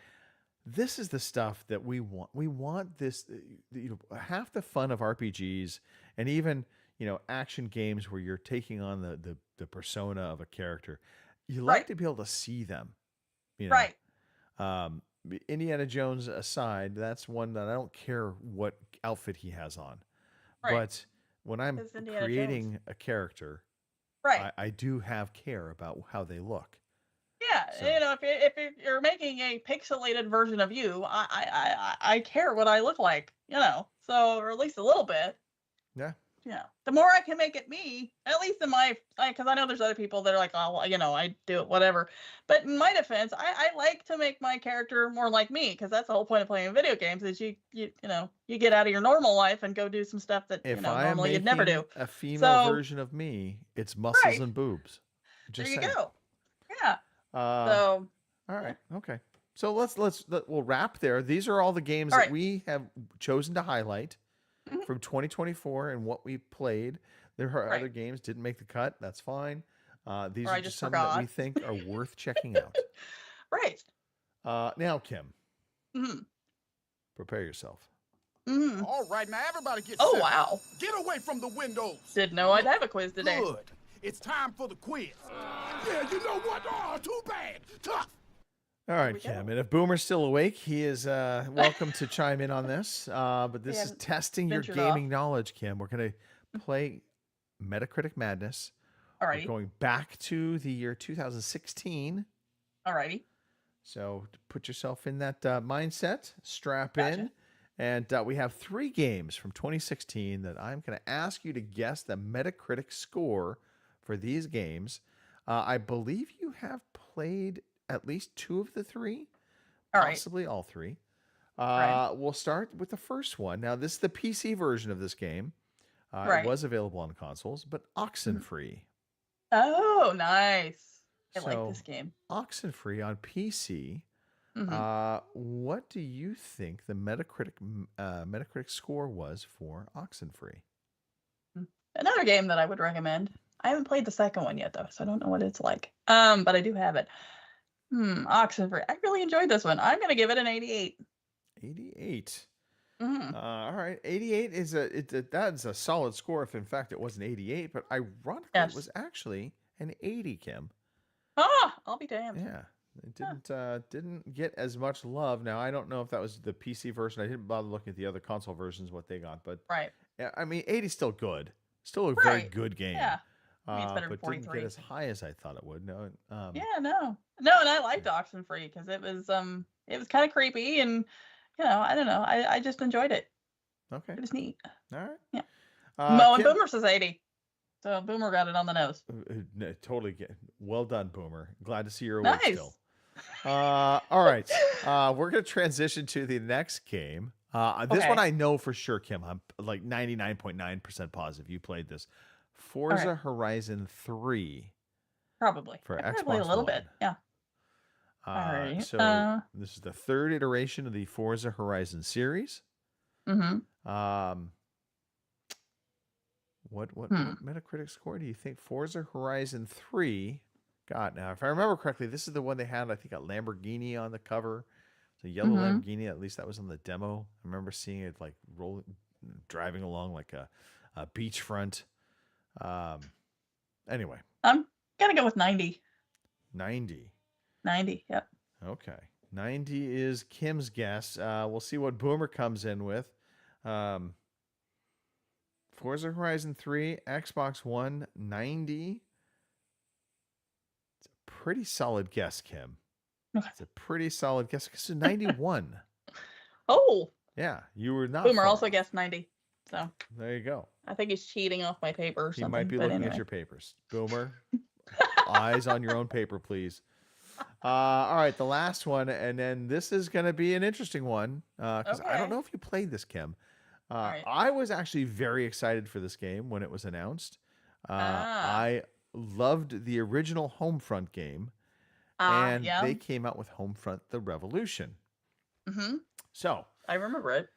This is the stuff that we want. We want this. Half the fun of RPGs and even action games where you're taking on the persona of a character. You like to be able to see them. Right. Indiana Jones aside, that's one that I don't care what outfit he has on. Right. But when I'm creating a character, right, I do have care about how they look. Yeah, So. if you're making a pixelated version of you, I care what I look like, so, or at least a little bit. Yeah. Yeah. The more I can make it me, at least in my, because I know there's other people that are like, oh, well, I do it, whatever. But in my defense, I like to make my character more like me, because that's the whole point of playing video games is you get out of your normal life and go do some stuff that normally you'd never do. A female version of me, it's muscles and boobs. Just there you go. Yeah. All right. Okay. So we'll wrap there. These are all the games that we have chosen to highlight from 2024 and what we played. There are other games didn't make the cut. That's fine. These are just some that we think are worth checking out. Right. Now, Kim, prepare yourself. All right, now everybody get set. Set. Wow. Get away from the windows. Didn't know I'd have a quiz today. Good. It's time for the quiz. Yeah, you know what? Oh, too bad. Tough. All right, Kim. And if Boomer's still awake, he is welcome to chime in on this. But this is testing your gaming knowledge, Kim. We're going to play Metacritic Madness. All right. Going back to the year 2016. All righty. So put yourself in that mindset, strap in. And we have 3 games from 2016 that I'm going to ask you to guess the Metacritic score for these games. I believe you have played at least 2 of the 3, possibly all 3. We'll start with the first one. Now, this is the PC version of this game. It was available on consoles, but Oxenfree. Oh, nice. I like this game. Oxenfree on PC. What do you think the Metacritic score was for Oxenfree? Another game that I would recommend. I haven't played the second one yet, though, so I don't know what it's like. But I do have it. Oxenfree. I really enjoyed this one. I'm going to give it an 88. 88. All right. 88 is that's a solid score if in fact it wasn't 88, but ironically it was actually an 80, Kim. I'll be damned. Yeah. It didn't get as much love. Now, I don't know if that was the PC version. I didn't bother looking at the other console versions, what they got, but I mean, 80's still good. Still a very good game. Yeah. I mean, it's better than but 43. Didn't get as high as I thought it would. No. No, and I liked Oxenfree because it was kind of creepy and I don't know. I just enjoyed it. Okay. It was neat. All right. Yeah. Mo and Boomer says 80. So Boomer got it on the nose. Totally. Well done, Boomer. Glad to see you're awake still. All right. We're going to transition to the next game. This one I know for sure, Kim. I'm like 99.9% positive you played this. Forza Horizon 3. Probably. For Xbox probably a little One. bit. Yeah. All right. So this is the 3rd iteration of the Forza Horizon series. What Metacritic score do you think Forza Horizon 3 got? Now, if I remember correctly, this is the one they had, I think, a Lamborghini on the cover. It's a yellow Lamborghini. At least that was on the demo. I remember seeing it like driving along like a beachfront. Anyway. I'm going to go with 90. 90. 90, yep. Okay. 90 is Kim's guess. We'll see what Boomer comes in with. Forza Horizon 3, Xbox One, 90. It's a pretty solid guess, Kim. It's a pretty solid guess. It's 91. Oh. Yeah, you were not. Boomer far also off. guessed 90. So there you go. I think he's cheating off my paper or something. He might be looking at your papers. Boomer, eyes on your own paper, please. All right, the last one, and then this is going to be an interesting one because I don't know if you played this, Kim. I was actually very excited for this game when it was announced. I loved the original Homefront game, and they came out with Homefront: The Revolution. Mm-hmm. So I remember it.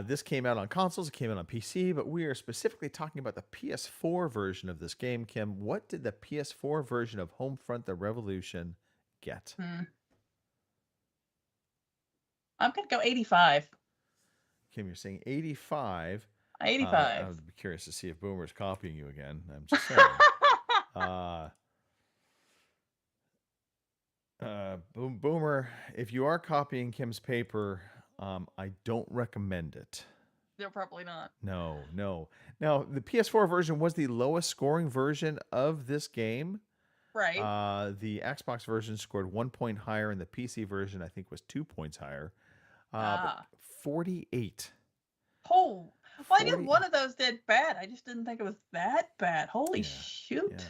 this came out on consoles, it came out on PC, but we are specifically talking about the PS4 version of this game. Kim, what did the PS4 version of Homefront: The Revolution get? I'm going to go 85. Kim, you're saying 85. 85. I would be curious to see if Boomer's copying you again. I'm just saying. Boomer, if you are copying Kim's paper, I don't recommend it. They're probably not. No. Now, the PS4 version was the lowest scoring version of this game. Right. The Xbox version scored 1 point higher, and the PC version, I think, was 2 points higher. But 48. Oh, well, I knew one of those did bad. I just didn't think it was that bad. Holy shoot. Yeah.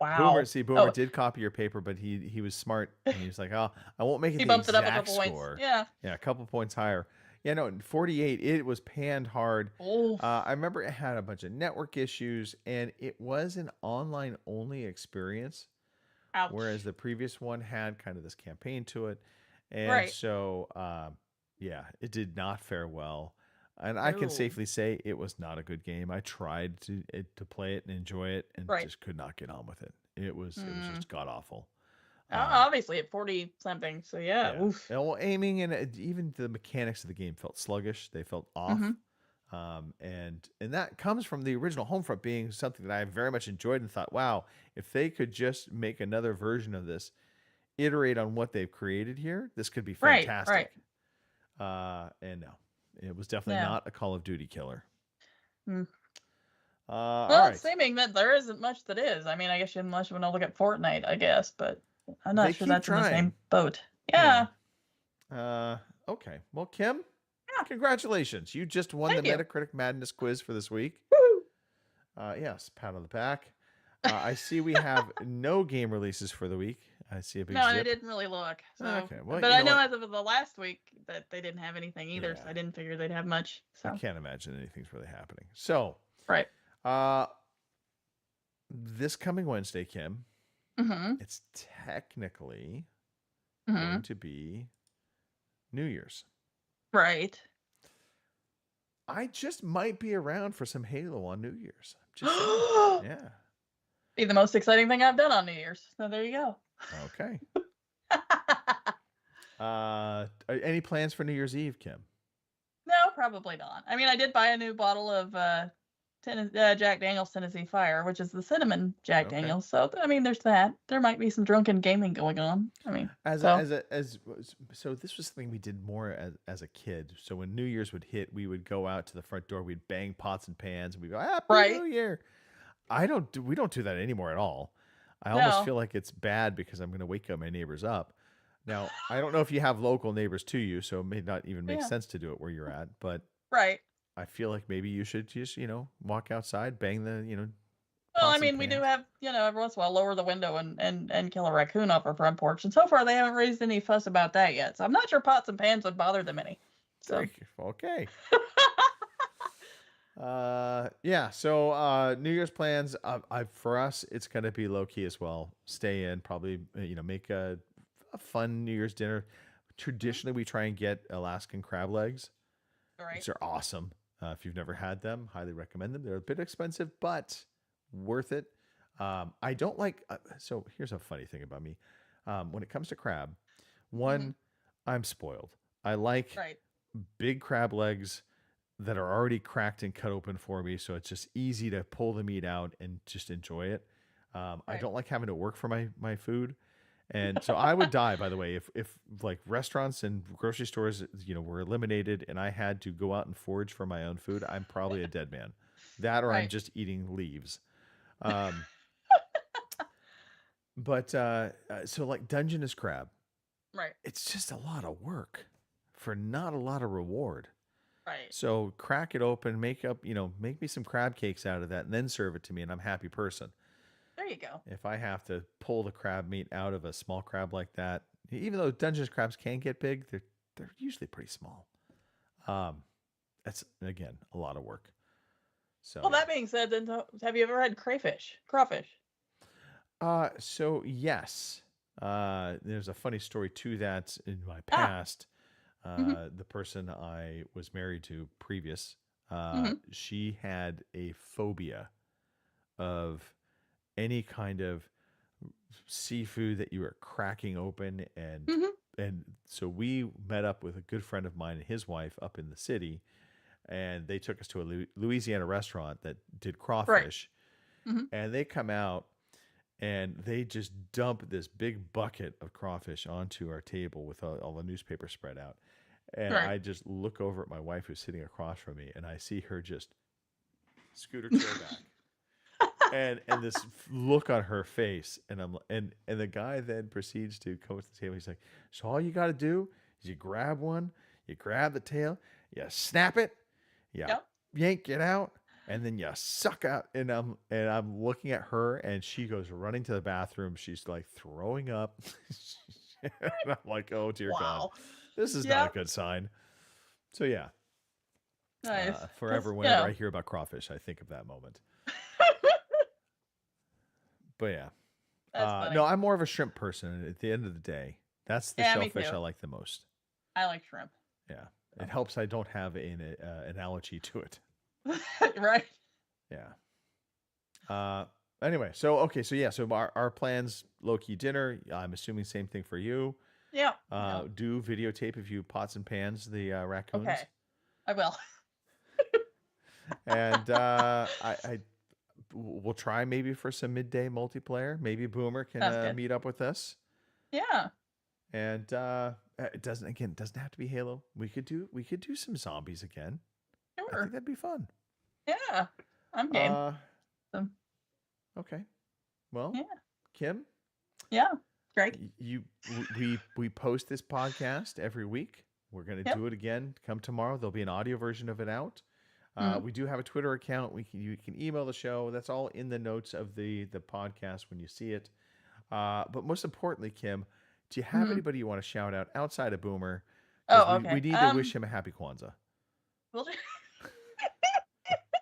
Wow. Boomer did copy your paper, but he was smart, and he was like, "Oh, I won't make it He the bumped it up a exact couple score." points. Yeah. Yeah, a couple points higher. Yeah, no, 48. It was panned hard. Oh. I remember it had a bunch of network issues, and it was an online only experience. Ouch. Whereas the previous one had kind of this campaign to it, and Right. so yeah, it did not fare well. And I can No. safely say it was not a good game. I tried to play it and enjoy it, and Right. just could not get on with it. It was just god awful. Obviously at 40 something. So yeah. Oof. Well, aiming and even the mechanics of the game felt sluggish. They felt off. And that comes from the original Homefront being something that I very much enjoyed and thought, wow, if they could just make another version of this, iterate on what they've created here, this could be fantastic. Right. And no, it was definitely not a Call of Duty killer. Well, all right. it's seeming that there isn't much that is. I mean, I guess unless you want to look at Fortnite, I guess, but I'm not They sure keep that's in the trying. same boat. Yeah. Okay. Well, Kim, congratulations. You just won Thank the you. Metacritic Madness quiz for this week. Woo! Yes, pat on the back. I see we have no game releases for the week. I see a big No, and I zip. didn't really look. So. Okay, well, but you I know know what? as of the last week that they didn't have anything either, so I didn't figure they'd have much. So. I can't imagine anything's really happening. So, Right. This coming Wednesday, Kim, it's technically going to be New Year's. Right. I just might be around for some Halo on New Year's. Just saying. Yeah. Be the most exciting thing I've done on New Year's. So there you go. Okay. Any plans for New Year's Eve, Kim? No, probably not. I mean, I did buy a new bottle of Jack Daniel's Tennessee Fire, which is the cinnamon Jack Daniel's. So I mean, there's that. There might be some drunken gaming going on. I mean, so this was something we did more as a kid. So when New Year's would hit, we would go out to the front door, we'd bang pots and pans, and we'd go, Happy New Year. We don't do that anymore at all. I almost feel like it's bad because I'm going to wake up my neighbors up. Now, I don't know if you have local neighbors to you, so it may not even make sense to do it where you're at, but right. I feel like maybe you should just, walk outside, bang the, Well, I mean, we do have, every once in a while lower the window and kill a raccoon off our front porch. And so far, they haven't raised any fuss about that yet. So I'm not sure pots and pans would bother them any. So. Okay. Yeah. So New Year's plans. For us, it's gonna be low key as well. Stay in, probably make a fun New Year's dinner. Traditionally, we try and get Alaskan crab legs. Right. Which are awesome. If you've never had them, highly recommend them. They're a bit expensive, but worth it. I don't like. So here's a funny thing about me. When it comes to crab, one, I'm spoiled. I like big crab legs that are already cracked and cut open for me, so it's just easy to pull the meat out and just enjoy it. I don't like having to work for my food, and so I would die. By the way, if like restaurants and grocery stores, were eliminated, and I had to go out and forage for my own food, I'm probably a dead man. That or I'm just eating leaves. But so like Dungeness crab, right? It's just a lot of work for not a lot of reward. Right. So crack it open, make me some crab cakes out of that, and then serve it to me, and I'm a happy person. There you go. If I have to pull the crab meat out of a small crab like that, even though Dungeness crabs can get big, they're usually pretty small. That's again a lot of work. So well, that being said, then have you ever had crawfish? So yes, there's a funny story to that in my past. the person I was married to previous, Mm-hmm. she had a phobia of any kind of seafood that you were cracking open, and so we met up with a good friend of mine and his wife up in the city, and they took us to a Louisiana restaurant that did crawfish, and they come out and they just dump this big bucket of crawfish onto our table with all the newspaper spread out. And I just look over at my wife who's sitting across from me, and I see her just scoot her chair back. and this look on her face, and the guy then proceeds to come to the table. He's like, so all you got to do is you grab one, you grab the tail, you snap it, yank it out, and then you suck out. And I'm looking at her, and she goes running to the bathroom. She's like throwing up. And I'm like, oh dear God, this is not a good sign. So yeah, nice. Forever, whenever I hear about crawfish, I think of that moment. But yeah, no, I'm more of a shrimp person. At the end of the day, that's the shellfish I like the most. I like shrimp. Yeah, it helps I don't have an allergy to it. Right. Yeah. Anyway, so our plans: low-key dinner. I'm assuming same thing for you. Yeah. Do videotape if you pots and pans the raccoons. Okay, I will. And we'll try maybe for some midday multiplayer. Maybe Boomer can meet up with us. Yeah. And it doesn't have to be Halo. We could do some zombies again. Sure. I think that'd be fun. Yeah, I'm game. Okay. Well, Kim. Yeah, great. We post this podcast every week. We're going to do it again. Come tomorrow. There'll be an audio version of it out. We do have a Twitter account. You can email the show. That's all in the notes of the podcast when you see it. But most importantly, Kim, do you have anybody you want to shout out outside of Boomer? Okay. We need to wish him a happy Kwanzaa. Will do.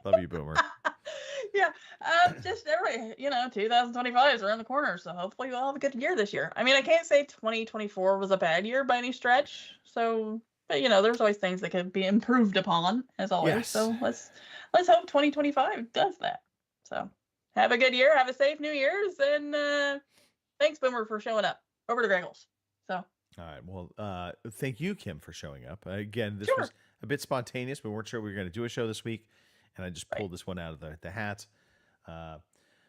Love you, Boomer. Yeah, just everybody, 2025 is around the corner, so hopefully we'll have a good year this year. I mean, I can't say 2024 was a bad year by any stretch, so, but there's always things that can be improved upon, as always. Yes. So let's hope 2025 does that. So have a good year, have a safe New Year's, and thanks, Boomer, for showing up. Over to Greggles. So. All right. Well, thank you, Kim, for showing up. Again, this was a bit spontaneous. We weren't sure we were going to do a show this week, and I just pulled this one out of the hat.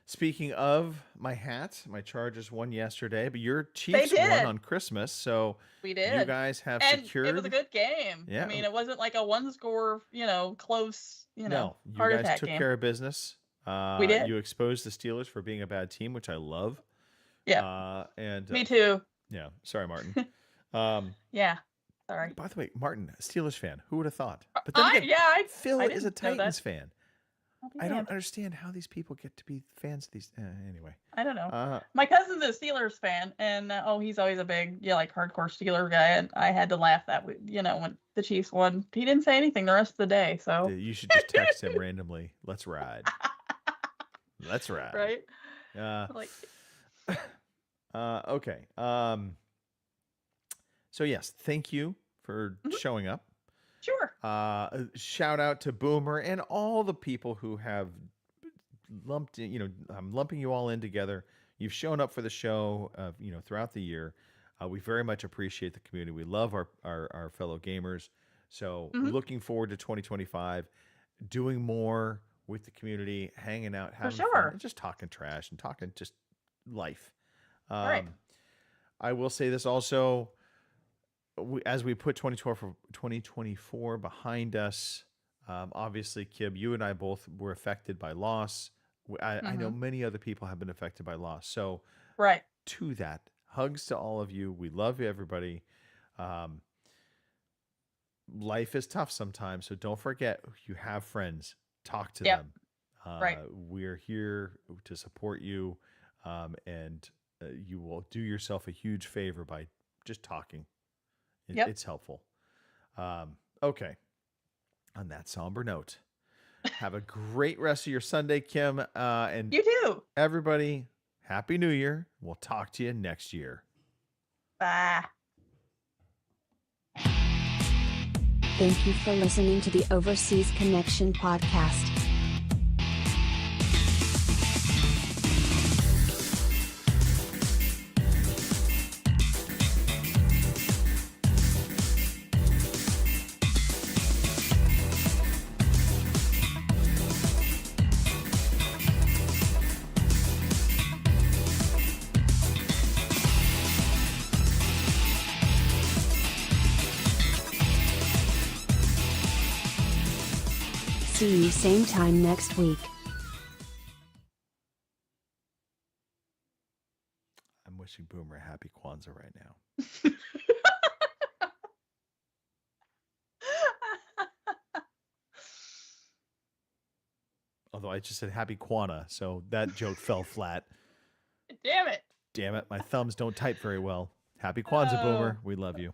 Speaking of my hat, my Chargers won yesterday, but your Chiefs won on Christmas, so we did. You guys have secured. It was a good game. Yeah. I mean, it wasn't like a one-score, close, no, you heart guys attack took game. care of business. We did. You exposed the Steelers for being a bad team, which I love. Yeah. And me too. Yeah. Sorry, Martin. Yeah. Sorry. By the way, Martin, a Steelers fan. Who would have thought? But then again, Phil is a Titans fan. I don't understand how these people get to be fans of these. Anyway. I don't know. My cousin's a Steelers fan, and he's always a big, hardcore Steeler guy. And I had to laugh that, when the Chiefs won. He didn't say anything the rest of the day. So you should just text him randomly. Let's ride. Let's ride. Right. Okay. So yes, thank you for showing up. Sure. Shout out to Boomer and all the people who have lumped in, I'm lumping you all in together. You've shown up for the show, throughout the year. We very much appreciate the community. We love our fellow gamers. So looking forward to 2025, doing more with the community, hanging out, having fun, and just talking trash and talking just life. Right. I will say this also. As we put 2024 behind us, obviously, Kim, you and I both were affected by loss. I know many other people have been affected by loss. So, to that, hugs to all of you. We love you, everybody. Life is tough sometimes, so don't forget you have friends. Talk to them. We're here to support you, and you will do yourself a huge favor by just talking. It's helpful. Okay. On that somber note, have a great rest of your Sunday, Kim. And you too. Everybody, Happy New Year. We'll talk to you next year. Bye. Thank you for listening to the Overseas Connection podcast. See you same time next week. I'm wishing Boomer a happy Kwanzaa right now. Although I just said happy Kwanzaa, so that joke fell flat. Damn it. Damn it. My thumbs don't type very well. Happy Kwanzaa, Boomer. We love you.